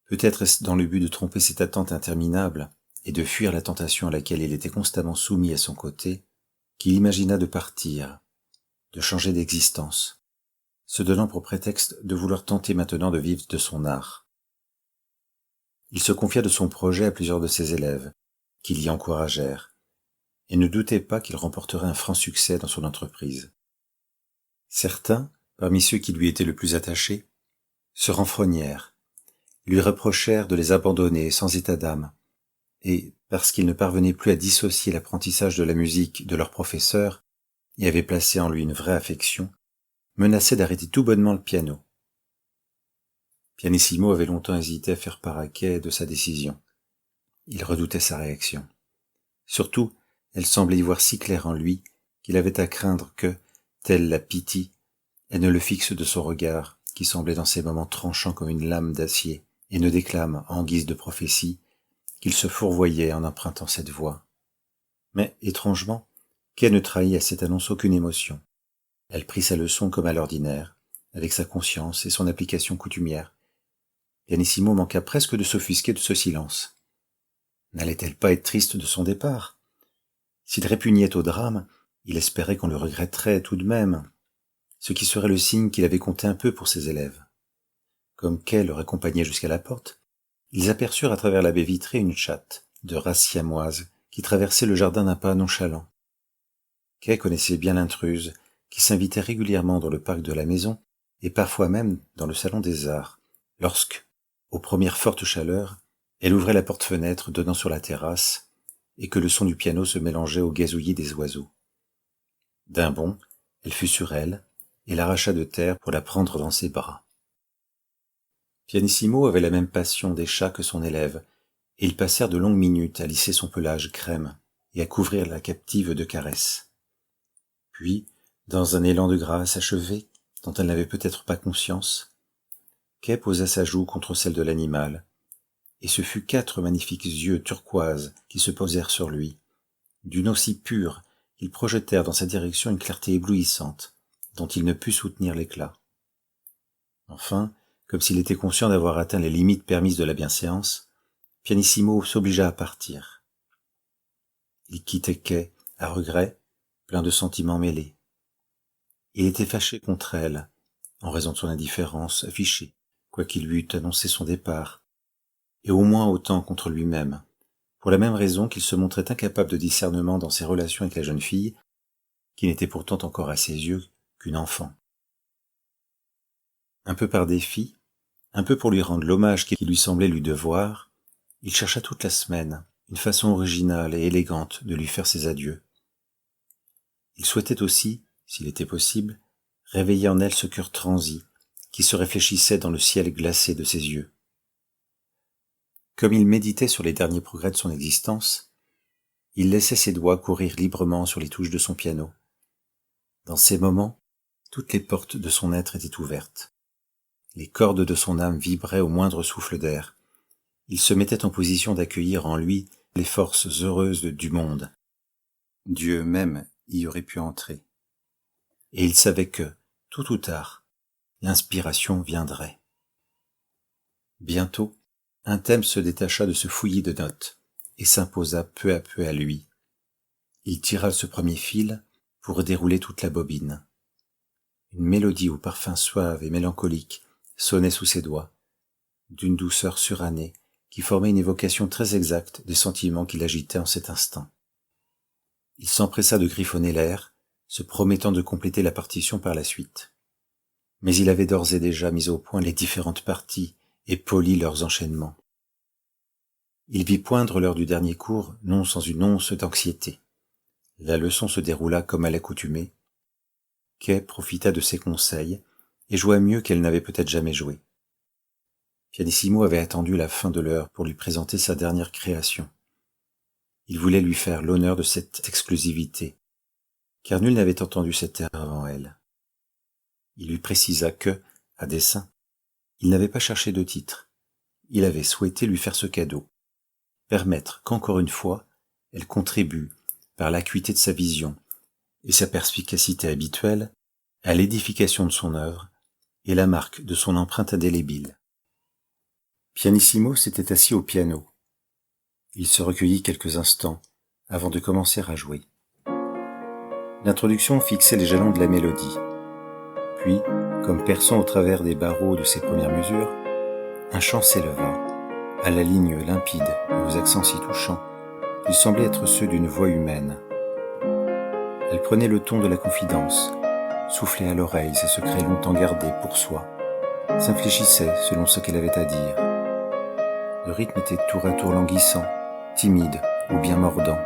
Peut-être est-ce dans le but de tromper cette attente interminable et de fuir la tentation à laquelle il était constamment soumis à son côté, qu'il imagina de partir, de changer d'existence, se donnant pour prétexte de vouloir tenter maintenant de vivre de son art. Il se confia de son projet à plusieurs de ses élèves, qui l'y encouragèrent, et ne doutait pas qu'il remporterait un franc succès dans son entreprise. Certains, parmi ceux qui lui étaient le plus attachés, se renfrognèrent, lui reprochèrent de les abandonner sans état d'âme, et, parce qu'ils ne parvenaient plus à dissocier l'apprentissage de la musique de leur professeur, et avaient placé en lui une vraie affection, menaçaient d'arrêter tout bonnement le piano. Pianissimo avait longtemps hésité à faire part à Kay de sa décision. Il redoutait sa réaction. Surtout, elle semblait y voir si clair en lui qu'il avait à craindre que, telle la Pythie, elle ne le fixe de son regard, qui semblait dans ces moments tranchant comme une lame d'acier, et ne déclame, en guise de prophétie, qu'il se fourvoyait en empruntant cette voix. Mais, étrangement, Kay ne trahit à cette annonce aucune émotion. Elle prit sa leçon comme à l'ordinaire, avec sa conscience et son application coutumière. Pianissimo manqua presque de s'offusquer de ce silence. N'allait-elle pas être triste de son départ? S'il répugnait au drame, il espérait qu'on le regretterait tout de même, ce qui serait le signe qu'il avait compté un peu pour ses élèves. Comme Kay le raccompagnait jusqu'à la porte, ils aperçurent à travers la baie vitrée une chatte, de race siamoise, qui traversait le jardin d'un pas nonchalant. Kay connaissait bien l'intruse, qui s'invitait régulièrement dans le parc de la maison, et parfois même dans le salon des arts, lorsque, aux premières fortes chaleurs, elle ouvrait la porte-fenêtre donnant sur la terrasse, et que le son du piano se mélangeait au gazouillis des oiseaux. D'un bond, elle fut sur elle, et l'arracha de terre pour la prendre dans ses bras. Pianissimo avait la même passion des chats que son élève, et ils passèrent de longues minutes à lisser son pelage crème et à couvrir la captive de caresses. Puis, dans un élan de grâce achevé, dont elle n'avait peut-être pas conscience, Kay posa sa joue contre celle de l'animal, et ce fut 4 magnifiques yeux turquoises qui se posèrent sur lui, d'une eau si pure qu'ils projetèrent dans sa direction une clarté éblouissante, dont il ne put soutenir l'éclat. Enfin, comme s'il était conscient d'avoir atteint les limites permises de la bienséance, Pianissimo s'obligea à partir. Il quittait Kay, à regret, plein de sentiments mêlés. Il était fâché contre elle, en raison de son indifférence affichée, quoiqu'il lui eût annoncé son départ, et au moins autant contre lui-même, pour la même raison qu'il se montrait incapable de discernement dans ses relations avec la jeune fille, qui n'était pourtant encore à ses yeux qu'une enfant. Un peu par défi, Un peu pour lui rendre l'hommage qui lui semblait lui devoir, il chercha toute la semaine une façon originale et élégante de lui faire ses adieux. Il souhaitait aussi, s'il était possible, réveiller en elle ce cœur transi qui se réfléchissait dans le ciel glacé de ses yeux. Comme il méditait sur les derniers progrès de son existence, il laissait ses doigts courir librement sur les touches de son piano. Dans ces moments, toutes les portes de son être étaient ouvertes. Les cordes de son âme vibraient au moindre souffle d'air. Il se mettait en position d'accueillir en lui les forces heureuses du monde. Dieu même y aurait pu entrer. Et il savait que, tôt ou tard, l'inspiration viendrait. Bientôt, un thème se détacha de ce fouillis de notes et s'imposa peu à peu à lui. Il tira ce premier fil pour dérouler toute la bobine. Une mélodie au parfum suave et mélancolique sonnait sous ses doigts, d'une douceur surannée qui formait une évocation très exacte des sentiments qui l'agitaient en cet instant. Il s'empressa de griffonner l'air, se promettant de compléter la partition par la suite. Mais il avait d'ores et déjà mis au point les différentes parties et poli leurs enchaînements. Il vit poindre l'heure du dernier cours, non sans une once d'anxiété. La leçon se déroula comme à l'accoutumée. Kay profita de ses conseils et joua mieux qu'elle n'avait peut-être jamais joué. Pianissimo avait attendu la fin de l'heure pour lui présenter sa dernière création. Il voulait lui faire l'honneur de cette exclusivité, car nul n'avait entendu cet air avant elle. Il lui précisa que, à dessein, il n'avait pas cherché de titre. Il avait souhaité lui faire ce cadeau, permettre qu'encore une fois, elle contribue, par l'acuité de sa vision et sa perspicacité habituelle, à l'édification de son œuvre et la marque de son empreinte indélébile. Pianissimo s'était assis au piano. Il se recueillit quelques instants avant de commencer à jouer. L'introduction fixait les jalons de la mélodie. Puis, comme perçant au travers des barreaux de ses premières mesures, un chant s'éleva, à la ligne limpide et aux accents si touchants qu'ils semblaient être ceux d'une voix humaine. Elle prenait le ton de la confidence, soufflait à l'oreille ses secrets longtemps gardés pour soi, s'infléchissait selon ce qu'elle avait à dire. Le rythme était tour à tour languissant, timide ou bien mordant.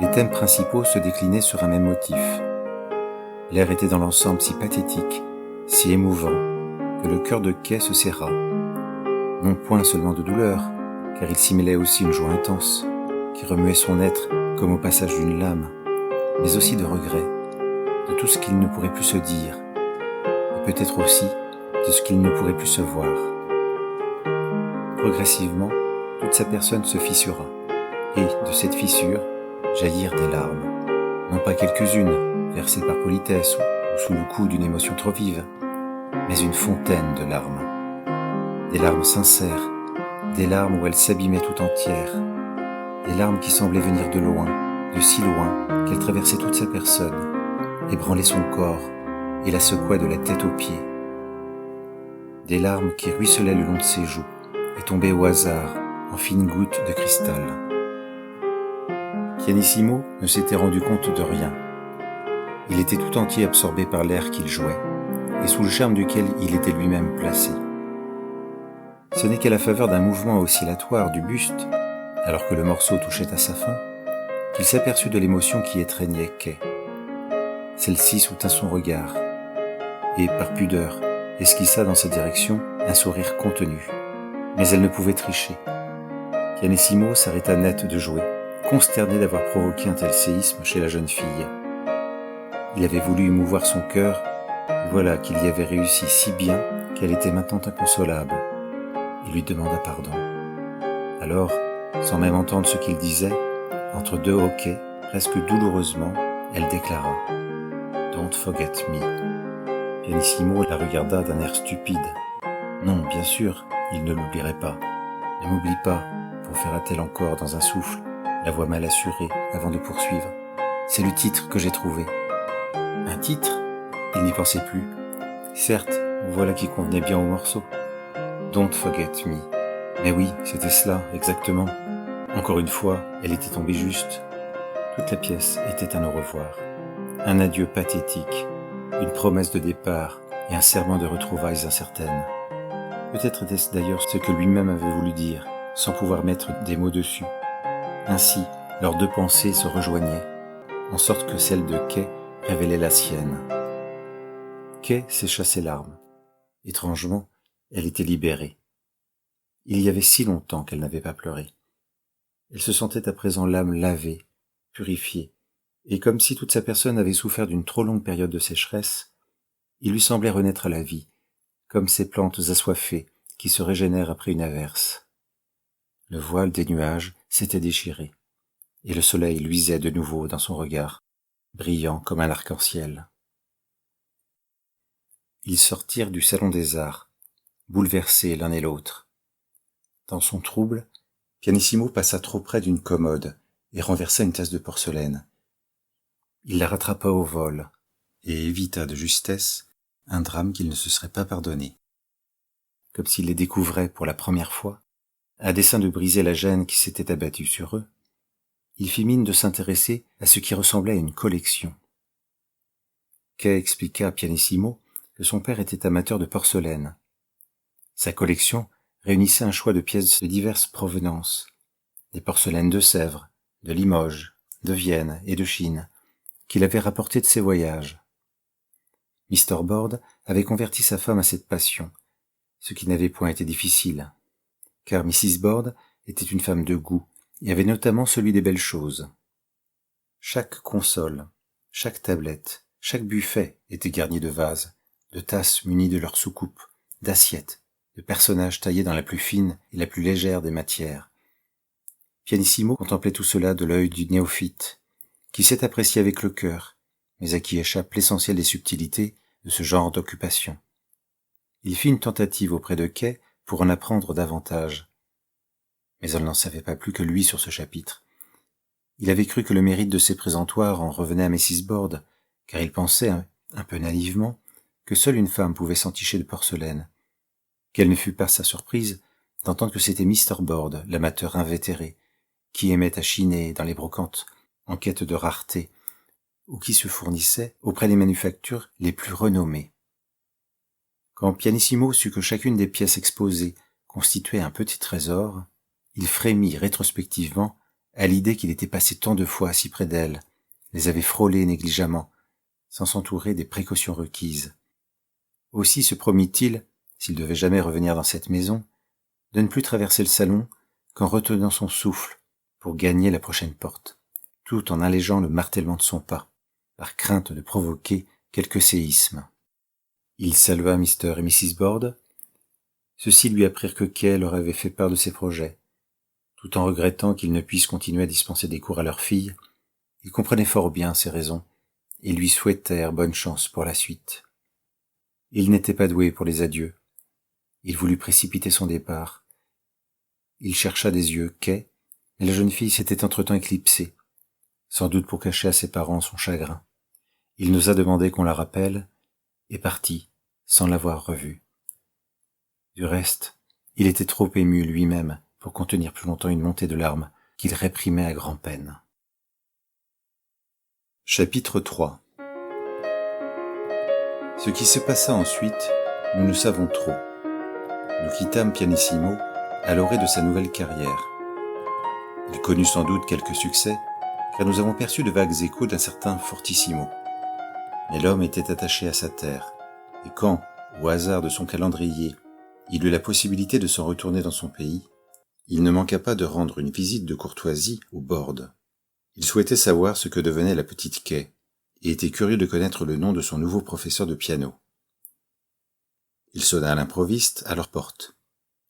Les thèmes principaux se déclinaient sur un même motif. L'air était dans l'ensemble si pathétique, si émouvant, que le cœur de Kay se serra. Non point seulement de douleur, car il s'y mêlait aussi une joie intense, qui remuait son être comme au passage d'une lame, mais aussi de regret, de tout ce qu'il ne pourrait plus se dire, et peut-être aussi de ce qu'il ne pourrait plus se voir. Progressivement, toute sa personne se fissura, et de cette fissure jaillirent des larmes, non pas quelques-unes, versées par politesse ou sous le coup d'une émotion trop vive, mais une fontaine de larmes. Des larmes sincères, des larmes où elle s'abîmait tout entière, des larmes qui semblaient venir de loin, de si loin qu'elles traversaient toute sa personne, ébranlaient son corps et la secouaient de la tête aux pieds. Des larmes qui ruisselaient le long de ses joues et tombaient au hasard en fines gouttes de cristal. Pianissimo ne s'était rendu compte de rien. Il était tout entier absorbé par l'air qu'il jouait, et sous le charme duquel il était lui-même placé. Ce n'est qu'à la faveur d'un mouvement oscillatoire du buste, alors que le morceau touchait à sa fin, qu'il s'aperçut de l'émotion qui étreignait Kay. Celle-ci soutint son regard, et, par pudeur, esquissa dans sa direction un sourire contenu. Mais elle ne pouvait tricher. Pianissimo s'arrêta net de jouer, consterné d'avoir provoqué un tel séisme chez la jeune fille. Il avait voulu émouvoir son cœur, et voilà qu'il y avait réussi si bien qu'elle était maintenant inconsolable. Il lui demanda pardon. Alors, sans même entendre ce qu'il disait, entre deux hoquets, presque douloureusement, elle déclara « Don't forget me ». Pianissimo la regarda d'un air stupide. Non, bien sûr, il ne l'oublierait pas. Ne m'oublie pas, proféra-t-elle encore dans un souffle, la voix mal assurée, avant de poursuivre. C'est le titre que j'ai trouvé. Un titre? Il n'y pensait plus. Certes, voilà qui convenait bien au morceau. Don't forget me. Mais oui, c'était cela, exactement. Encore une fois, elle était tombée juste. Toute la pièce était un au revoir. Un adieu pathétique, une promesse de départ et un serment de retrouvailles incertaines. Peut-être était-ce d'ailleurs ce que lui-même avait voulu dire, sans pouvoir mettre des mots dessus. Ainsi, leurs deux pensées se rejoignaient, en sorte que celle de Kay révélait la sienne. Kay sécha ses larmes. Étrangement, elle était libérée. Il y avait si longtemps qu'elle n'avait pas pleuré. Elle se sentait à présent l'âme lavée, purifiée, et comme si toute sa personne avait souffert d'une trop longue période de sécheresse, il lui semblait renaître à la vie, comme ces plantes assoiffées qui se régénèrent après une averse. Le voile des nuages s'était déchiré, et le soleil luisait de nouveau dans son regard, brillant comme un arc-en-ciel. Ils sortirent du salon des arts, bouleversés l'un et l'autre. Dans son trouble, Pianissimo passa trop près d'une commode et renversa une tasse de porcelaine. Il la rattrapa au vol et évita de justesse un drame qu'il ne se serait pas pardonné. Comme s'il les découvrait pour la première fois, à dessein de briser la gêne qui s'était abattue sur eux, il fit mine de s'intéresser à ce qui ressemblait à une collection. Kay expliqua à Pianissimo que son père était amateur de porcelaine. Sa collection réunissait un choix de pièces de diverses provenances, des porcelaines de Sèvres, de Limoges, de Vienne et de Chine, qu'il avait rapportées de ses voyages. Mr. Bord avait converti sa femme à cette passion, ce qui n'avait point été difficile, car Mrs. Bord était une femme de goût et avait notamment celui des belles choses. Chaque console, chaque tablette, chaque buffet était garni de vases, de tasses munies de leurs soucoupes, d'assiettes, de personnages taillés dans la plus fine et la plus légère des matières. Pianissimo contemplait tout cela de l'œil du néophyte, qui sait apprécier avec le cœur, mais à qui échappe l'essentiel des subtilités de ce genre d'occupation. Il fit une tentative auprès de Kay pour en apprendre davantage. Mais elle n'en savait pas plus que lui sur ce chapitre. Il avait cru que le mérite de ses présentoirs en revenait à Mrs. Bord, car il pensait, un peu naïvement, que seule une femme pouvait s'enticher de porcelaine. Quelle ne fut pas sa surprise d'entendre que c'était Mr. Bord, l'amateur invétéré, qui aimait à chiner dans les brocantes en quête de rareté, ou qui se fournissait auprès des manufactures les plus renommées. Quand Pianissimo sut que chacune des pièces exposées constituait un petit trésor, il frémit rétrospectivement à l'idée qu'il était passé tant de fois si près d'elle, les avait frôlées négligemment, sans s'entourer des précautions requises. Aussi se promit-il, s'il devait jamais revenir dans cette maison, de ne plus traverser le salon qu'en retenant son souffle pour gagner la prochaine porte, tout en allégeant le martèlement de son pas, par crainte de provoquer quelque séisme. Il salua Mr. et Mrs. Bord. Ceux-ci lui apprirent que Kay leur avait fait part de ses projets. Tout en regrettant qu'ils ne puissent continuer à dispenser des cours à leur fille, ils comprenaient fort bien ses raisons et lui souhaitèrent bonne chance pour la suite. Il n'était pas doué pour les adieux. Il voulut précipiter son départ. Il chercha des yeux Kay, mais la jeune fille s'était entre-temps éclipsée, sans doute pour cacher à ses parents son chagrin. Il n'osa demander qu'on la rappelle, et partit, sans l'avoir revue. Du reste, il était trop ému lui-même pour contenir plus longtemps une montée de larmes qu'il réprimait à grand-peine. Chapitre 3. Ce qui se passa ensuite, nous ne savons trop. Nous quittâmes Pianissimo à l'orée de sa nouvelle carrière. Il connut sans doute quelques succès, car nous avons perçu de vagues échos d'un certain Fortissimo. Mais l'homme était attaché à sa terre, et quand, au hasard de son calendrier, il eut la possibilité de s'en retourner dans son pays, il ne manqua pas de rendre une visite de courtoisie au Bord. Il souhaitait savoir ce que devenait la petite Kay, et était curieux de connaître le nom de son nouveau professeur de piano. Il sonna à l'improviste à leur porte,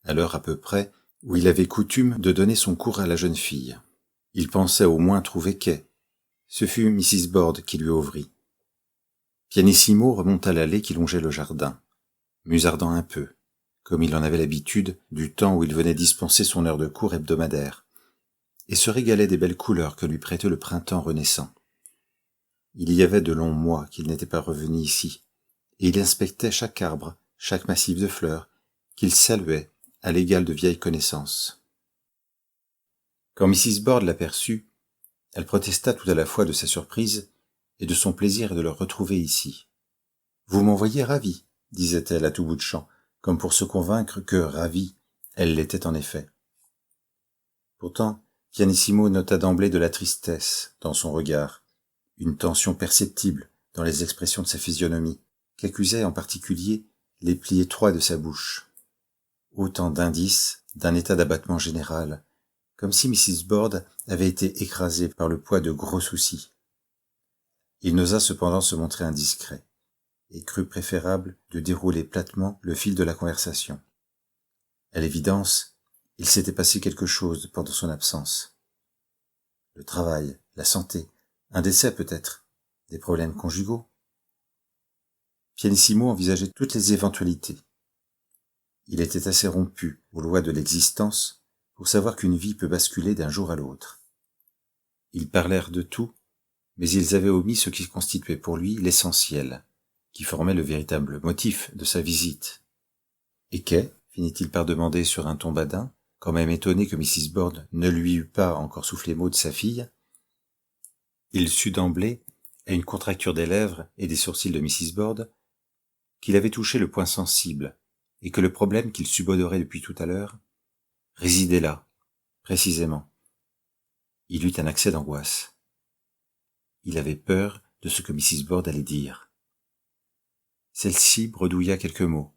à l'heure à peu près où il avait coutume de donner son cours à la jeune fille. Il pensait au moins trouver Kay. Ce fut Mrs. Bord qui lui ouvrit. Pianissimo remonta l'allée qui longeait le jardin, musardant un peu, comme il en avait l'habitude du temps où il venait dispenser son heure de cours hebdomadaire, et se régalait des belles couleurs que lui prêtait le printemps renaissant. Il y avait de longs mois qu'il n'était pas revenu ici, et il inspectait chaque arbre, chaque massif de fleurs, qu'il saluait à l'égal de vieilles connaissances. Quand Mrs. Bord l'aperçut, elle protesta tout à la fois de sa surprise et de son plaisir de le retrouver ici. « Vous m'en voyez ravi, disait-elle à tout bout de champ, comme pour se convaincre que, ravie, elle l'était en effet. Pourtant, Pianissimo nota d'emblée de la tristesse dans son regard, une tension perceptible dans les expressions de sa physionomie, qu'accusaient en particulier les plis étroits de sa bouche. Autant d'indices d'un état d'abattement général, comme si Mrs. Bord avait été écrasée par le poids de gros soucis. Il n'osa cependant se montrer indiscret, et crut préférable de dérouler platement le fil de la conversation. À l'évidence, il s'était passé quelque chose pendant son absence. Le travail, la santé, un décès peut-être, des problèmes conjugaux. Pianissimo envisageait toutes les éventualités. Il était assez rompu aux lois de l'existence pour savoir qu'une vie peut basculer d'un jour à l'autre. Ils parlèrent de tout, mais ils avaient omis ce qui constituait pour lui l'essentiel, qui formait le véritable motif de sa visite. « Et qu'est ?» finit-il par demander sur un ton badin, quand même étonné que Mrs. Bord ne lui eût pas encore soufflé mot de sa fille. Il sut d'emblée, à une contracture des lèvres et des sourcils de Mrs. Bord, qu'il avait touché le point sensible, et que le problème qu'il subodorait depuis tout à l'heure résidait là, précisément. Il eut un accès d'angoisse. Il avait peur de ce que Mrs. Bord allait dire. Celle-ci bredouilla quelques mots,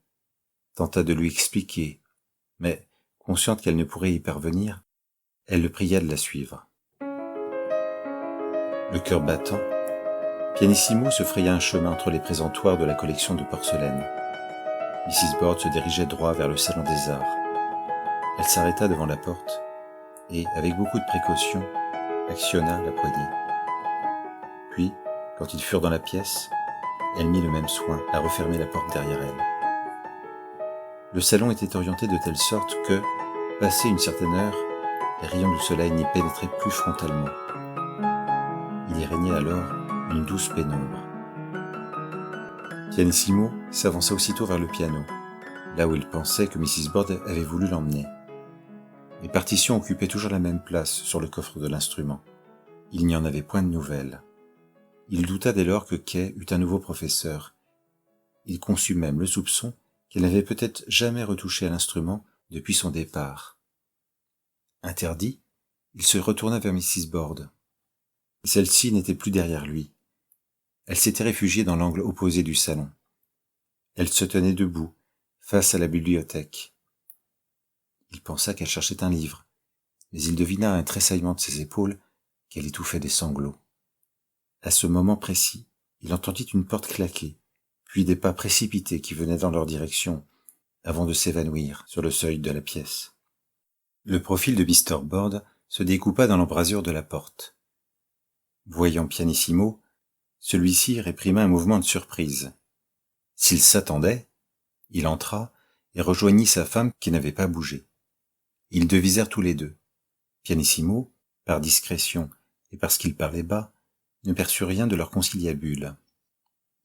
tenta de lui expliquer, mais, consciente qu'elle ne pourrait y parvenir, elle le pria de la suivre. Le cœur battant, Pianissimo se fraya un chemin entre les présentoirs de la collection de porcelaine. Mrs. Bord se dirigeait droit vers le salon des arts. Elle s'arrêta devant la porte et, avec beaucoup de précaution, actionna la poignée. Puis, quand ils furent dans la pièce, elle mit le même soin à refermer la porte derrière elle. Le salon était orienté de telle sorte que, passé une certaine heure, les rayons du soleil n'y pénétraient plus frontalement. Il y régnait alors une douce pénombre. Pianissimo s'avança aussitôt vers le piano, là où il pensait que Mrs. Bord avait voulu l'emmener. Les partitions occupaient toujours la même place sur le coffre de l'instrument. Il n'y en avait point de nouvelles. Il douta dès lors que Kay eût un nouveau professeur. Il conçut même le soupçon qu'elle n'avait peut-être jamais retouché à l'instrument depuis son départ. Interdit, il se retourna vers Mrs. Bord. Celle-ci n'était plus derrière lui. Elle s'était réfugiée dans l'angle opposé du salon. Elle se tenait debout, face à la bibliothèque. Il pensa qu'elle cherchait un livre, mais il devina à un tressaillement de ses épaules qu'elle étouffait des sanglots. À ce moment précis, il entendit une porte claquer, puis des pas précipités qui venaient dans leur direction, avant de s'évanouir sur le seuil de la pièce. Le profil de Mr. Bord se découpa dans l'embrasure de la porte. Voyant Pianissimo, celui-ci réprima un mouvement de surprise. S'il s'attendait, il entra et rejoignit sa femme qui n'avait pas bougé. Ils devisèrent tous les deux. Pianissimo, par discrétion et parce qu'il parlait bas, ne perçut rien de leur conciliabule.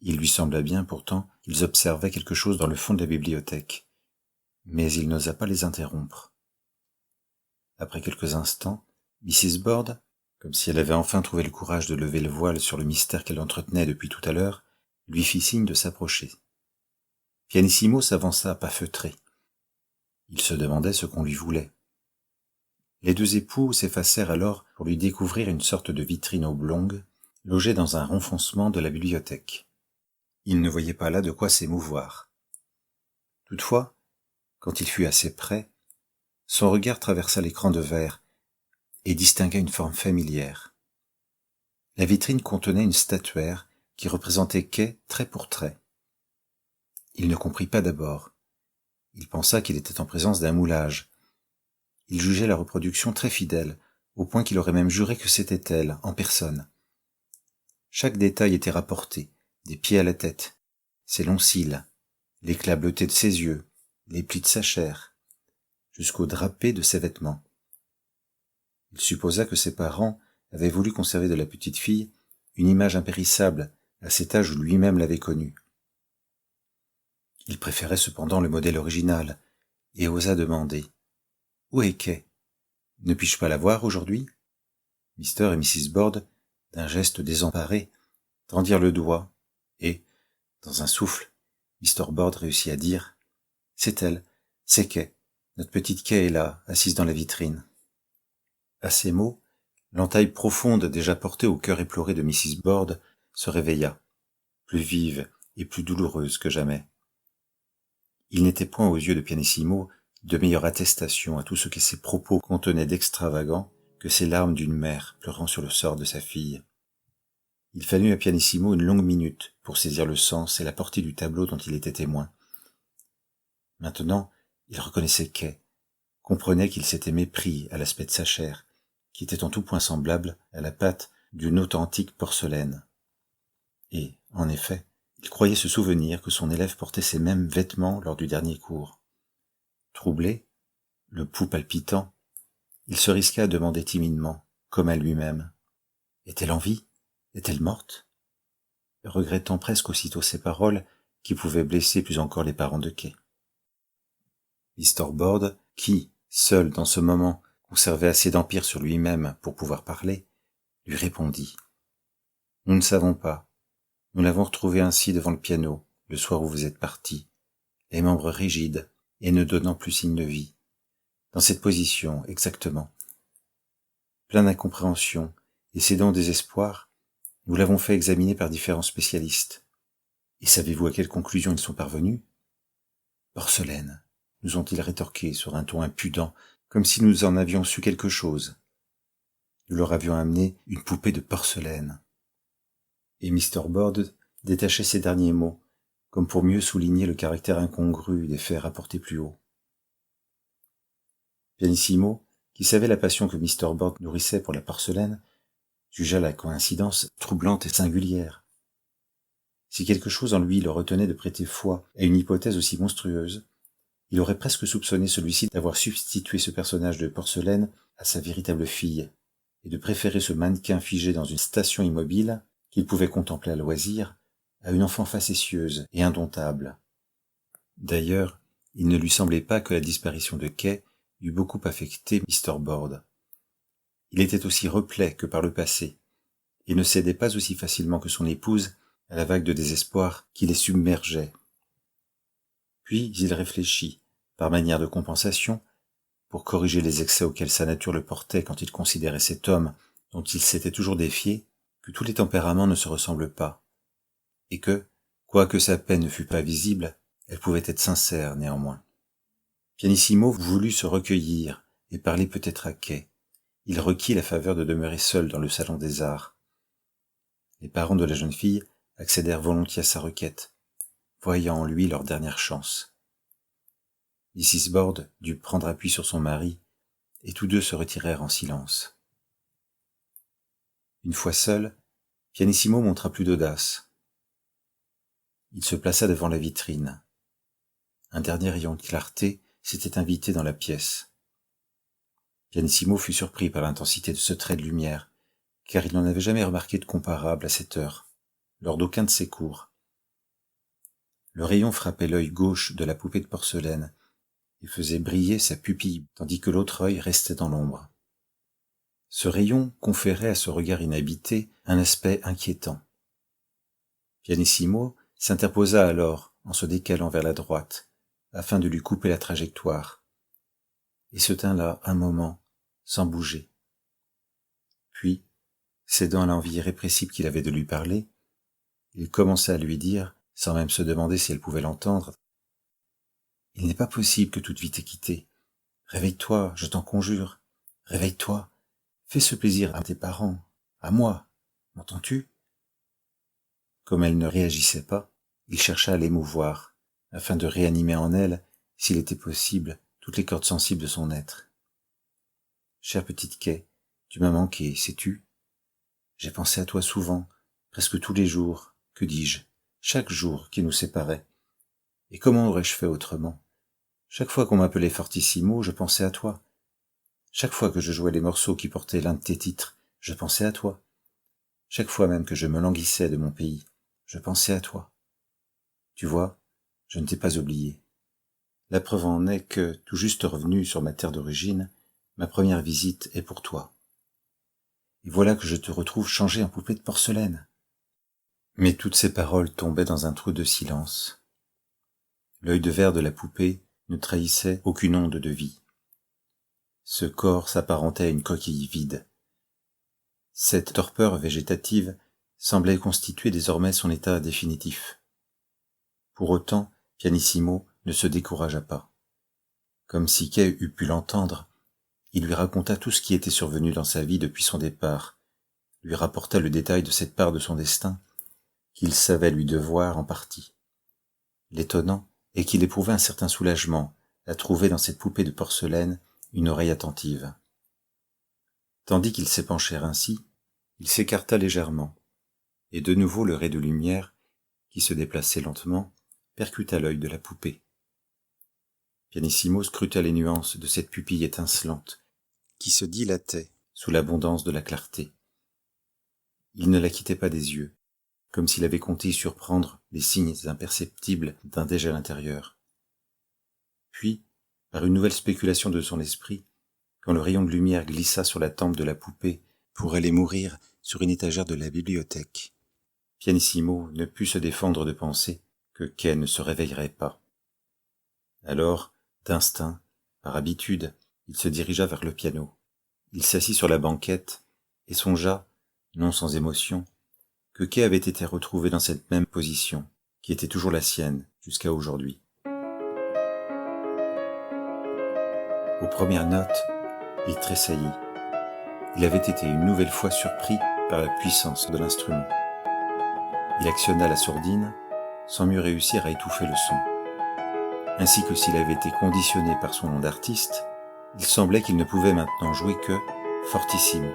Il lui sembla bien pourtant qu'ils observaient quelque chose dans le fond de la bibliothèque, mais il n'osa pas les interrompre. Après quelques instants, Mrs. Bord, comme si elle avait enfin trouvé le courage de lever le voile sur le mystère qu'elle entretenait depuis tout à l'heure, lui fit signe de s'approcher. Pianissimo s'avança à pas feutrés. Il se demandait ce qu'on lui voulait. Les deux époux s'effacèrent alors pour lui découvrir une sorte de vitrine oblongue, logée dans un renfoncement de la bibliothèque. Il ne voyait pas là de quoi s'émouvoir. Toutefois, quand il fut assez près, son regard traversa l'écran de verre et distingua une forme familière. La vitrine contenait une statuaire qui représentait Kay trait pour trait. Il ne comprit pas d'abord. Il pensa qu'il était en présence d'un moulage. Il jugeait la reproduction très fidèle, au point qu'il aurait même juré que c'était elle, en personne. Chaque détail était rapporté, des pieds à la tête, ses longs cils, l'éclat bleuté de ses yeux, les plis de sa chair, jusqu'au drapé de ses vêtements. Il supposa que ses parents avaient voulu conserver de la petite fille une image impérissable à cet âge où lui-même l'avait connue. Il préférait cependant le modèle original et osa demander « Où est Kay ? Ne puis-je pas la voir aujourd'hui ?» Mr. et Mrs. Bord, d'un geste désemparé, tendirent le doigt et, dans un souffle, Mr. Bord réussit à dire « C'est elle, c'est Kay. Notre petite Kay est là, assise dans la vitrine. » À ces mots, l'entaille profonde déjà portée au cœur éploré de Mrs. Bord se réveilla, plus vive et plus douloureuse que jamais. Il n'était point aux yeux de Pianissimo de meilleure attestation à tout ce que ses propos contenaient d'extravagant que ces larmes d'une mère pleurant sur le sort de sa fille. Il fallut à Pianissimo une longue minute pour saisir le sens et la portée du tableau dont il était témoin. Maintenant, il reconnaissait Kay, comprenait qu'il s'était mépris à l'aspect de sa chair, qui était en tout point semblable à la pâte d'une authentique porcelaine. Et, en effet, il croyait se souvenir que son élève portait ces mêmes vêtements lors du dernier cours. Troublé, le pouls palpitant, il se risqua à demander timidement, comme à lui-même, « Est-elle en vie ? Est-elle morte ?» regrettant presque aussitôt ces paroles qui pouvaient blesser plus encore les parents de Kay. Mr. Bord, qui, seul dans ce moment, conservait assez d'empire sur lui-même pour pouvoir parler, lui répondit. « Nous ne savons pas. Nous l'avons retrouvée ainsi devant le piano, le soir où vous êtes parti, les membres rigides et ne donnant plus signe de vie. Dans cette position, exactement. Plein d'incompréhension et cédant au désespoir, nous l'avons fait examiner par différents spécialistes. Et savez-vous à quelle conclusion ils sont parvenus ? Porcelaine, nous ont-ils rétorqué sur un ton impudent, comme si nous en avions su quelque chose. Nous leur avions amené une poupée de porcelaine. » Et Mr. Bord détachait ces derniers mots, comme pour mieux souligner le caractère incongru des faits rapportés plus haut. Pianissimo, qui savait la passion que Mr. Bord nourrissait pour la porcelaine, jugea la coïncidence troublante et singulière. Si quelque chose en lui le retenait de prêter foi à une hypothèse aussi monstrueuse, il aurait presque soupçonné celui-ci d'avoir substitué ce personnage de porcelaine à sa véritable fille, et de préférer ce mannequin figé dans une station immobile, qu'il pouvait contempler à loisir, à une enfant facétieuse et indomptable. D'ailleurs, il ne lui semblait pas que la disparition de Kay eût beaucoup affecté Mr. Bord. Il était aussi replet que par le passé, et ne cédait pas aussi facilement que son épouse à la vague de désespoir qui les submergeait. Puis il réfléchit, par manière de compensation, pour corriger les excès auxquels sa nature le portait quand il considérait cet homme dont il s'était toujours défié, que tous les tempéraments ne se ressemblent pas, et que, quoique sa peine ne fût pas visible, elle pouvait être sincère néanmoins. Pianissimo voulut se recueillir et parler peut-être à Kay. Il requit la faveur de demeurer seul dans le salon des arts. Les parents de la jeune fille accédèrent volontiers à sa requête, voyant en lui leur dernière chance. Mrs. Bord dut prendre appui sur son mari, et tous deux se retirèrent en silence. Une fois seul, Pianissimo montra plus d'audace. Il se plaça devant la vitrine. Un dernier rayon de clarté s'était invité dans la pièce. Pianissimo fut surpris par l'intensité de ce trait de lumière, car il n'en avait jamais remarqué de comparable à cette heure, lors d'aucun de ses cours. Le rayon frappait l'œil gauche de la poupée de porcelaine et faisait briller sa pupille, tandis que l'autre œil restait dans l'ombre. Ce rayon conférait à ce regard inhabité un aspect inquiétant. Pianissimo s'interposa alors en se décalant vers la droite, afin de lui couper la trajectoire, et se tint là un moment, sans bouger. Puis, cédant à l'envie irrépressible qu'il avait de lui parler, il commença à lui dire, sans même se demander si elle pouvait l'entendre, « Il n'est pas possible que toute vie t'ait quitté. Réveille-toi, je t'en conjure. Réveille-toi. Fais ce plaisir à tes parents, à moi. M'entends-tu » Comme elle ne réagissait pas, il chercha à l'émouvoir, afin de réanimer en elle, s'il était possible, toutes les cordes sensibles de son être. « Chère petite Kay, tu m'as manqué, sais-tu ? J'ai pensé à toi souvent, presque tous les jours, que dis-je, chaque jour qui nous séparait. Et comment aurais-je fait autrement ? Chaque fois qu'on m'appelait fortissimo, je pensais à toi. Chaque fois que je jouais les morceaux qui portaient l'un de tes titres, je pensais à toi. Chaque fois même que je me languissais de mon pays, je pensais à toi. Tu vois, je ne t'ai pas oublié. La preuve en est que, tout juste revenu sur ma terre d'origine, ma première visite est pour toi. Et voilà que je te retrouve changé en poupée de porcelaine. » Mais toutes ces paroles tombaient dans un trou de silence. L'œil de verre de la poupée ne trahissait aucune onde de vie. Ce corps s'apparentait à une coquille vide. Cette torpeur végétative semblait constituer désormais son état définitif. Pour autant, Pianissimo ne se découragea pas. Comme si Kay eût pu l'entendre, il lui raconta tout ce qui était survenu dans sa vie depuis son départ, lui rapporta le détail de cette part de son destin qu'il savait lui devoir en partie. L'étonnant est qu'il éprouvait un certain soulagement à trouver dans cette poupée de porcelaine une oreille attentive. Tandis qu'il s'épanchait ainsi, il s'écarta légèrement, et de nouveau le ray de lumière, qui se déplaçait lentement, percuta l'œil de la poupée. Pianissimo scruta les nuances de cette pupille étincelante, qui se dilatait sous l'abondance de la clarté. Il ne la quittait pas des yeux, comme s'il avait compté y surprendre les signes imperceptibles d'un dégel intérieur. Puis, par une nouvelle spéculation de son esprit, quand le rayon de lumière glissa sur la tempe de la poupée pour aller mourir sur une étagère de la bibliothèque, Pianissimo ne put se défendre de penser que Kay ne se réveillerait pas. Alors, d'instinct, par habitude, il se dirigea vers le piano. Il s'assit sur la banquette et songea, non sans émotion, que Kay avait été retrouvé dans cette même position, qui était toujours la sienne jusqu'à aujourd'hui. Aux premières notes, il tressaillit. Il avait été une nouvelle fois surpris par la puissance de l'instrument. Il actionna la sourdine sans mieux réussir à étouffer le son. Ainsi que s'il avait été conditionné par son nom d'artiste, il semblait qu'il ne pouvait maintenant jouer que fortissimo.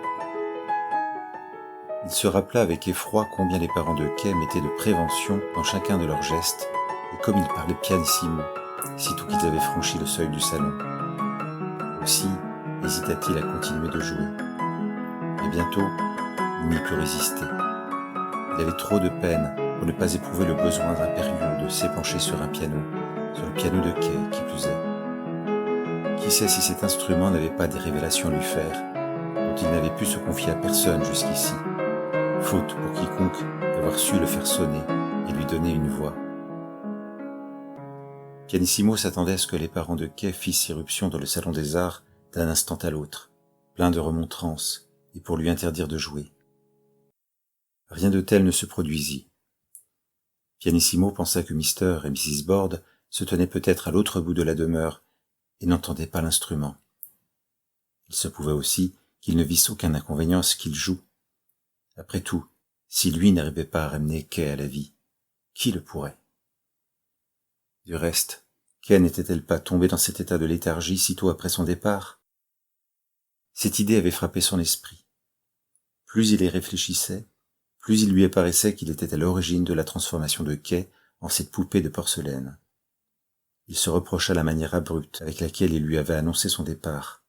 Il se rappela avec effroi combien les parents de Kay mettaient de prévention dans chacun de leurs gestes, et comme ils parlaient pianissimo, sitôt qu'ils avaient franchi le seuil du salon. Aussi hésita-t-il à continuer de jouer. Et bientôt, il n'y put résister. Il avait trop de peine pour ne pas éprouver le besoin impérieux de s'épancher sur le piano de Kay, qui plus est. Qui sait si cet instrument n'avait pas des révélations à lui faire, dont il n'avait pu se confier à personne jusqu'ici, faute pour quiconque d'avoir su le faire sonner et lui donner une voix. Pianissimo s'attendait à ce que les parents de Kay fissent irruption dans le salon des arts d'un instant à l'autre, plein de remontrances, et pour lui interdire de jouer. Rien de tel ne se produisit. Pianissimo pensa que Mr. et Mrs. Bord se tenaient peut-être à l'autre bout de la demeure et n'entendaient pas l'instrument. Il se pouvait aussi qu'ils ne vissent aucun inconvénient à ce qu'il joue. Après tout, si lui n'arrivait pas à ramener Kay à la vie, qui le pourrait? Du reste, Kay n'était-elle pas tombée dans cet état de léthargie sitôt après son départ? Cette idée avait frappé son esprit. Plus il y réfléchissait, plus il lui apparaissait qu'il était à l'origine de la transformation de Kay en cette poupée de porcelaine. Il se reprocha la manière abrupte avec laquelle il lui avait annoncé son départ.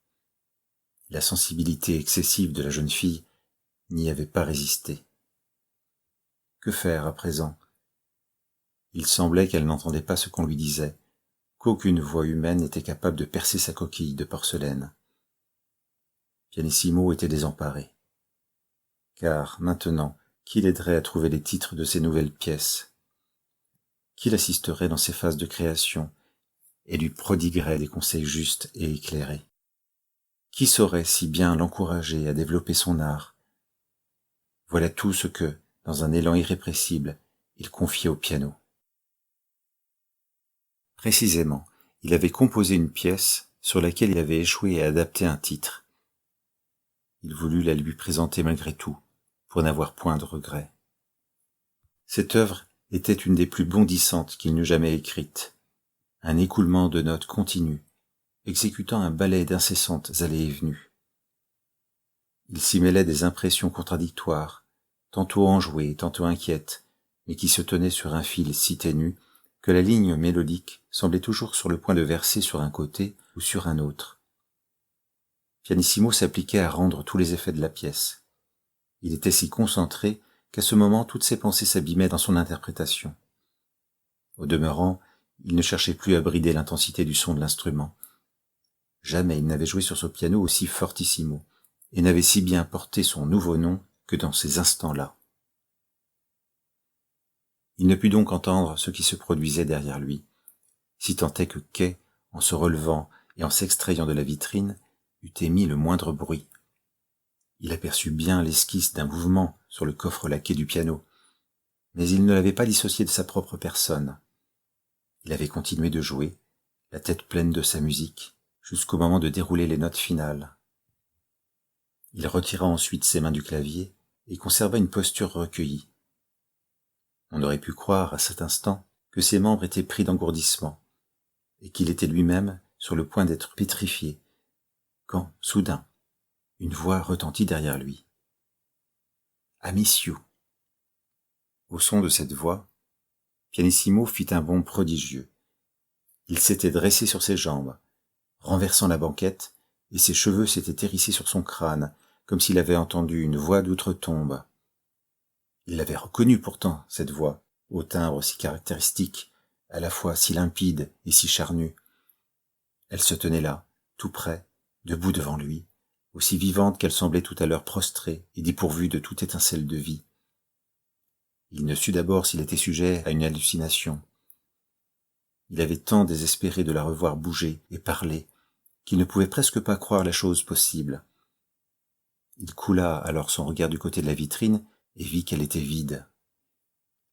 La sensibilité excessive de la jeune fille n'y avait pas résisté. Que faire à présent? Il semblait qu'elle n'entendait pas ce qu'on lui disait, qu'aucune voix humaine n'était capable de percer sa coquille de porcelaine. Pianissimo était désemparé. Car, maintenant, qui l'aiderait à trouver les titres de ces nouvelles pièces? Qui l'assisterait dans ses phases de création et lui prodiguerait des conseils justes et éclairés? Qui saurait si bien l'encourager à développer son art? Voilà tout ce que, dans un élan irrépressible, il confiait au piano. Précisément, il avait composé une pièce sur laquelle il avait échoué à adapter un titre. Il voulut la lui présenter malgré tout, pour n'avoir point de regret. Cette œuvre était une des plus bondissantes qu'il n'eût jamais écrites, un écoulement de notes continu, exécutant un ballet d'incessantes allées et venues. Il s'y mêlait des impressions contradictoires, tantôt enjouées, tantôt inquiètes, mais qui se tenaient sur un fil si ténu que la ligne mélodique semblait toujours sur le point de verser sur un côté ou sur un autre. Pianissimo s'appliquait à rendre tous les effets de la pièce. Il était si concentré qu'à ce moment toutes ses pensées s'abîmaient dans son interprétation. Au demeurant, il ne cherchait plus à brider l'intensité du son de l'instrument. Jamais il n'avait joué sur ce piano aussi fortissimo, et n'avait si bien porté son nouveau nom que dans ces instants-là. Il ne put donc entendre ce qui se produisait derrière lui, si tant est que Kay, en se relevant et en s'extrayant de la vitrine, eût émis le moindre bruit. Il aperçut bien l'esquisse d'un mouvement sur le coffre laqué du piano, mais il ne l'avait pas dissocié de sa propre personne. Il avait continué de jouer, la tête pleine de sa musique, jusqu'au moment de dérouler les notes finales. Il retira ensuite ses mains du clavier et conserva une posture recueillie. On aurait pu croire à cet instant que ses membres étaient pris d'engourdissement et qu'il était lui-même sur le point d'être pétrifié, quand, soudain, une voix retentit derrière lui. « Amicio !» Au son de cette voix, Pianissimo fit un bond prodigieux. Il s'était dressé sur ses jambes, renversant la banquette, et ses cheveux s'étaient hérissés sur son crâne, comme s'il avait entendu une voix d'outre-tombe. Il l'avait reconnue pourtant, cette voix, au timbre si caractéristique, à la fois si limpide et si charnue. Elle se tenait là, tout près, debout devant lui, aussi vivante qu'elle semblait tout à l'heure prostrée et dépourvue de toute étincelle de vie. Il ne sut d'abord s'il était sujet à une hallucination. Il avait tant désespéré de la revoir bouger et parler qu'il ne pouvait presque pas croire la chose possible. Il coula alors son regard du côté de la vitrine et vit qu'elle était vide.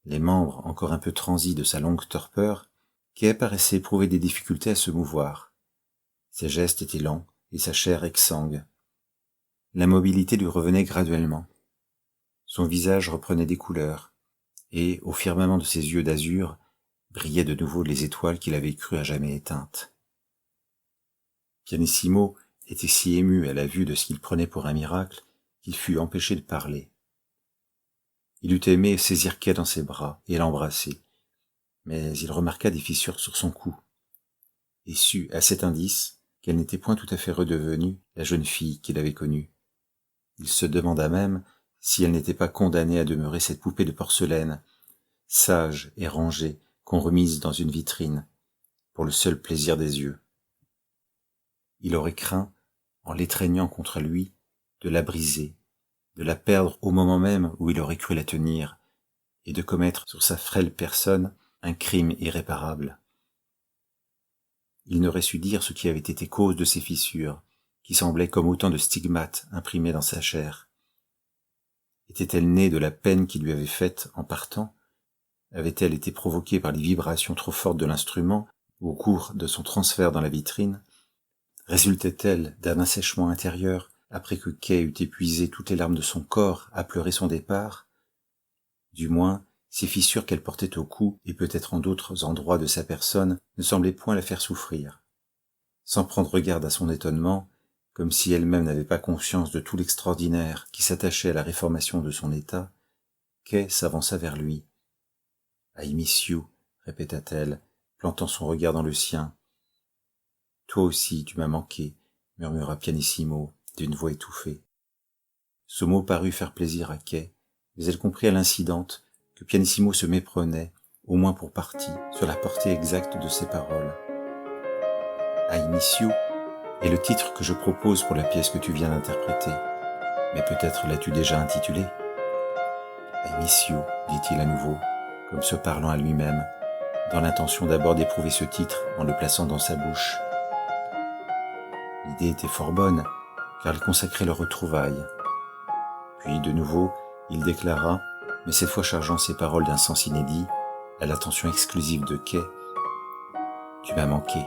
Les membres encore un peu transis de sa longue torpeur, Kay paraissait éprouver des difficultés à se mouvoir. Ses gestes étaient lents et sa chair exsangue. L'immobilité lui revenait graduellement. Son visage reprenait des couleurs, et, au firmament de ses yeux d'azur, brillaient de nouveau les étoiles qu'il avait cru à jamais éteintes. Pianissimo était si ému à la vue de ce qu'il prenait pour un miracle qu'il fut empêché de parler. Il eût aimé saisir Kay dans ses bras et l'embrasser, mais il remarqua des fissures sur son cou, et sut à cet indice qu'elle n'était point tout à fait redevenue la jeune fille qu'il avait connue. Il se demanda même si elle n'était pas condamnée à demeurer cette poupée de porcelaine, sage et rangée, qu'on remise dans une vitrine, pour le seul plaisir des yeux. Il aurait craint, en l'étreignant contre lui, de la briser, de la perdre au moment même où il aurait cru la tenir, et de commettre sur sa frêle personne un crime irréparable. Il n'aurait su dire ce qui avait été cause de ces fissures, qui semblaient comme autant de stigmates imprimés dans sa chair. Était-elle née de la peine qu'il lui avait faite en partant? Avait-elle été provoquée par les vibrations trop fortes de l'instrument au cours de son transfert dans la vitrine? Résultait-elle d'un assèchement intérieur après que Kay eut épuisé toutes les larmes de son corps à pleurer son départ? Du moins, ces fissures qu'elle portait au cou et peut-être en d'autres endroits de sa personne ne semblaient point la faire souffrir. Sans prendre garde à son étonnement, comme si elle-même n'avait pas conscience de tout l'extraordinaire qui s'attachait à la réformation de son état, Kay s'avança vers lui. « I miss you », répéta-t-elle, plantant son regard dans le sien. « Toi aussi, tu m'as manqué », murmura Pianissimo d'une voix étouffée. Ce mot parut faire plaisir à Kay, mais elle comprit à l'incidente que Pianissimo se méprenait, au moins pour partie, sur la portée exacte de ses paroles. « I miss you » est le titre que je propose pour la pièce que tu viens d'interpréter. Mais peut-être l'as-tu déjà intitulée. « I miss you », dit-il à nouveau, comme se parlant à lui-même, dans l'intention d'abord d'éprouver ce titre en le plaçant dans sa bouche. L'idée était fort bonne, car elle consacrait leur retrouvaille. Puis, de nouveau, il déclara, mais cette fois chargeant ses paroles d'un sens inédit, à l'attention exclusive de Kay, « Tu m'as manqué ».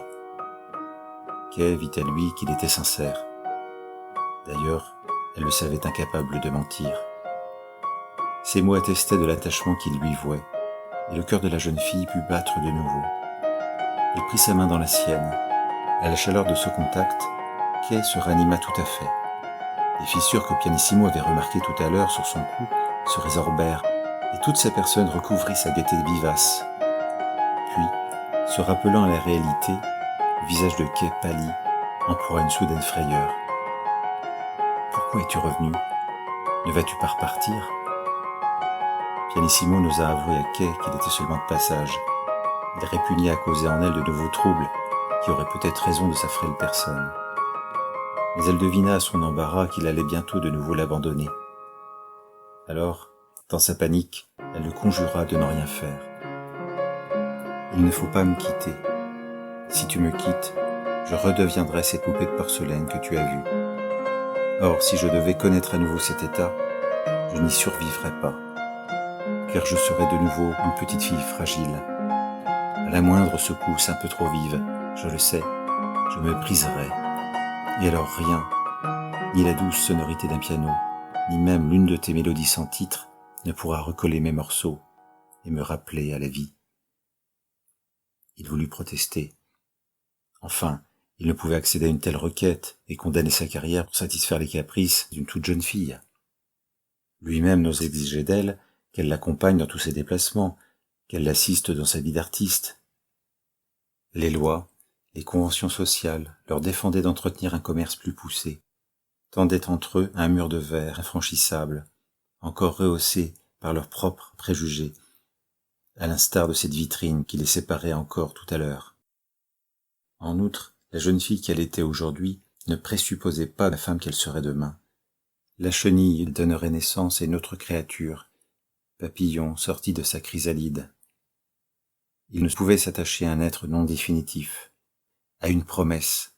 Kay vit à lui qu'il était sincère. D'ailleurs, elle le savait incapable de mentir. Ces mots attestaient de l'attachement qu'il lui vouait, et le cœur de la jeune fille put battre de nouveau. Il prit sa main dans la sienne. À la chaleur de ce contact, Kay se ranima tout à fait. Les fissures que Pianissimo avait remarquées tout à l'heure sur son cou se résorbèrent, et toute sa personne recouvrit sa gaieté vivace. Puis, se rappelant à la réalité, le visage de Kay pâlit, en proie à une soudaine frayeur. « Pourquoi es-tu revenu? Ne vas-tu pas repartir ?» Pianissimo n'osa avouer à Kay qu'il était seulement de passage. Il répugnait à causer en elle de nouveaux troubles, qui auraient peut-être raison de sa frêle personne. Mais elle devina à son embarras qu'il allait bientôt de nouveau l'abandonner. Alors, dans sa panique, elle le conjura de ne rien faire. « Il ne faut pas me quitter. Si tu me quittes, je redeviendrai cette poupée de porcelaine que tu as vue. Or, si je devais connaître à nouveau cet état, je n'y survivrais pas, car je serais de nouveau une petite fille fragile. À la moindre secousse un peu trop vive, je le sais, je me briserais. Et alors rien, ni la douce sonorité d'un piano, ni même l'une de tes mélodies sans titre, ne pourra recoller mes morceaux et me rappeler à la vie. Il voulut protester. Enfin, il ne pouvait accéder à une telle requête et condamner sa carrière pour satisfaire les caprices d'une toute jeune fille. Lui-même n'osait exiger d'elle qu'elle l'accompagne dans tous ses déplacements, qu'elle l'assiste dans sa vie d'artiste. Les lois, les conventions sociales leur défendaient d'entretenir un commerce plus poussé, tendaient entre eux un mur de verre infranchissable, encore rehaussé par leurs propres préjugés, à l'instar de cette vitrine qui les séparait encore tout à l'heure. En outre, la jeune fille qu'elle était aujourd'hui ne présupposait pas la femme qu'elle serait demain. La chenille donnerait naissance à une autre créature, papillon sorti de sa chrysalide. Il ne pouvait s'attacher à un être non définitif, à une promesse,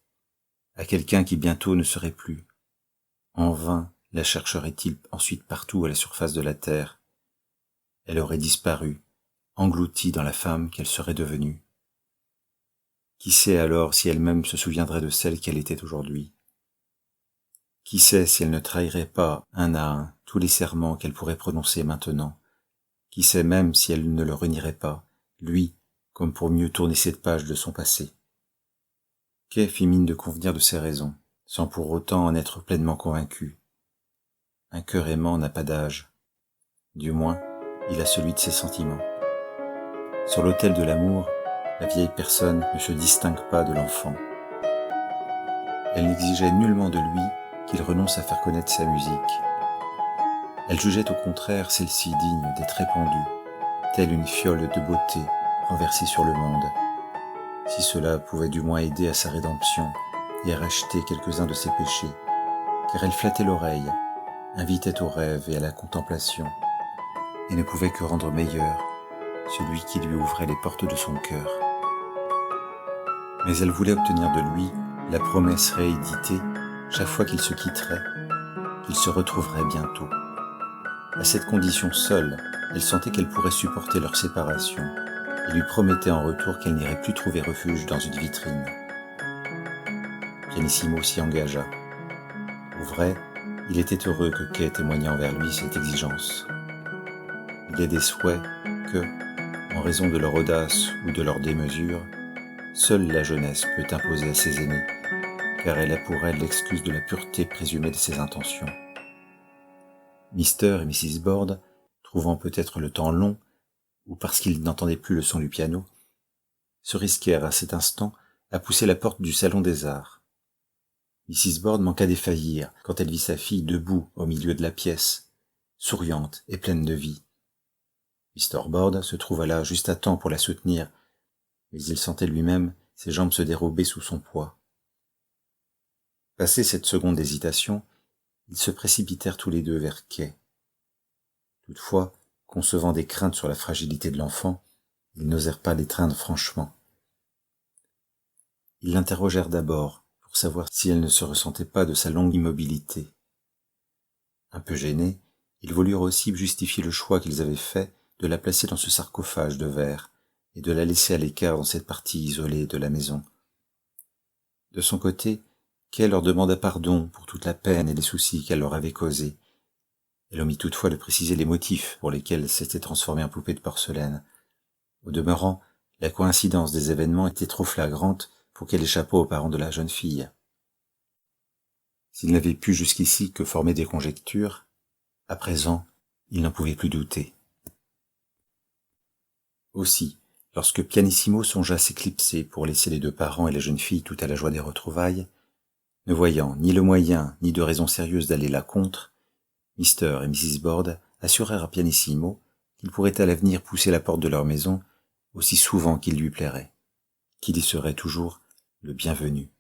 à quelqu'un qui bientôt ne serait plus. En vain la chercherait-il ensuite partout à la surface de la terre. Elle aurait disparu, engloutie dans la femme qu'elle serait devenue. Qui sait alors si elle-même se souviendrait de celle qu'elle était aujourd'hui? Qui sait si elle ne trahirait pas, un à un, tous les serments qu'elle pourrait prononcer maintenant? Qui sait même si elle ne le renierait pas, lui, comme pour mieux tourner cette page de son passé? Kay fit mine de convenir de ses raisons, sans pour autant en être pleinement convaincu. Un cœur aimant n'a pas d'âge. Du moins, il a celui de ses sentiments. Sur l'autel de l'amour, la vieille personne ne se distingue pas de l'enfant. Elle n'exigeait nullement de lui qu'il renonce à faire connaître sa musique. Elle jugeait au contraire celle-ci digne d'être répandue, telle une fiole de beauté renversée sur le monde. Si cela pouvait du moins aider à sa rédemption et à racheter quelques-uns de ses péchés, car elle flattait l'oreille, invitait au rêve et à la contemplation, et ne pouvait que rendre meilleur celui qui lui ouvrait les portes de son cœur. Mais elle voulait obtenir de lui la promesse rééditée chaque fois qu'il se quitterait, qu'il se retrouverait bientôt. À cette condition seule, elle sentait qu'elle pourrait supporter leur séparation et lui promettait en retour qu'elle n'irait plus trouver refuge dans une vitrine. Pianissimo s'y engagea. Au vrai, il était heureux que Kay témoignât envers lui cette exigence. Il est des souhaits que, en raison de leur audace ou de leur démesure, seule la jeunesse peut imposer à ses aînés, car elle a pour elle l'excuse de la pureté présumée de ses intentions. Mr. et Mrs. Bord, trouvant peut-être le temps long, ou parce qu'ils n'entendaient plus le son du piano, se risquèrent à cet instant à pousser la porte du salon des arts. Mrs. Bord manqua défaillir quand elle vit sa fille debout au milieu de la pièce, souriante et pleine de vie. Mr. Bord se trouva là juste à temps pour la soutenir, mais il sentait lui-même ses jambes se dérober sous son poids. Passée cette seconde hésitation, ils se précipitèrent tous les deux vers Kay. Toutefois, concevant des craintes sur la fragilité de l'enfant, ils n'osèrent pas l'étreindre franchement. Ils l'interrogèrent d'abord pour savoir si elle ne se ressentait pas de sa longue immobilité. Un peu gênés, ils voulurent aussi justifier le choix qu'ils avaient fait de la placer dans ce sarcophage de verre et de la laisser à l'écart dans cette partie isolée de la maison. De son côté, Kay leur demanda pardon pour toute la peine et les soucis qu'elle leur avait causés. Elle omit toutefois de préciser les motifs pour lesquels elle s'était transformée en poupée de porcelaine. Au demeurant, la coïncidence des événements était trop flagrante pour qu'elle échappât aux parents de la jeune fille. S'il n'avait pu jusqu'ici que former des conjectures, à présent, il n'en pouvait plus douter. Aussi, lorsque Pianissimo songea s'éclipser pour laisser les deux parents et la jeune fille tout à la joie des retrouvailles, ne voyant ni le moyen ni de raison sérieuse d'aller là contre, Mr. et Mrs. Bord assurèrent à Pianissimo qu'il pourrait à l'avenir pousser la porte de leur maison aussi souvent qu'il lui plairait, qu'il y serait toujours le bienvenu.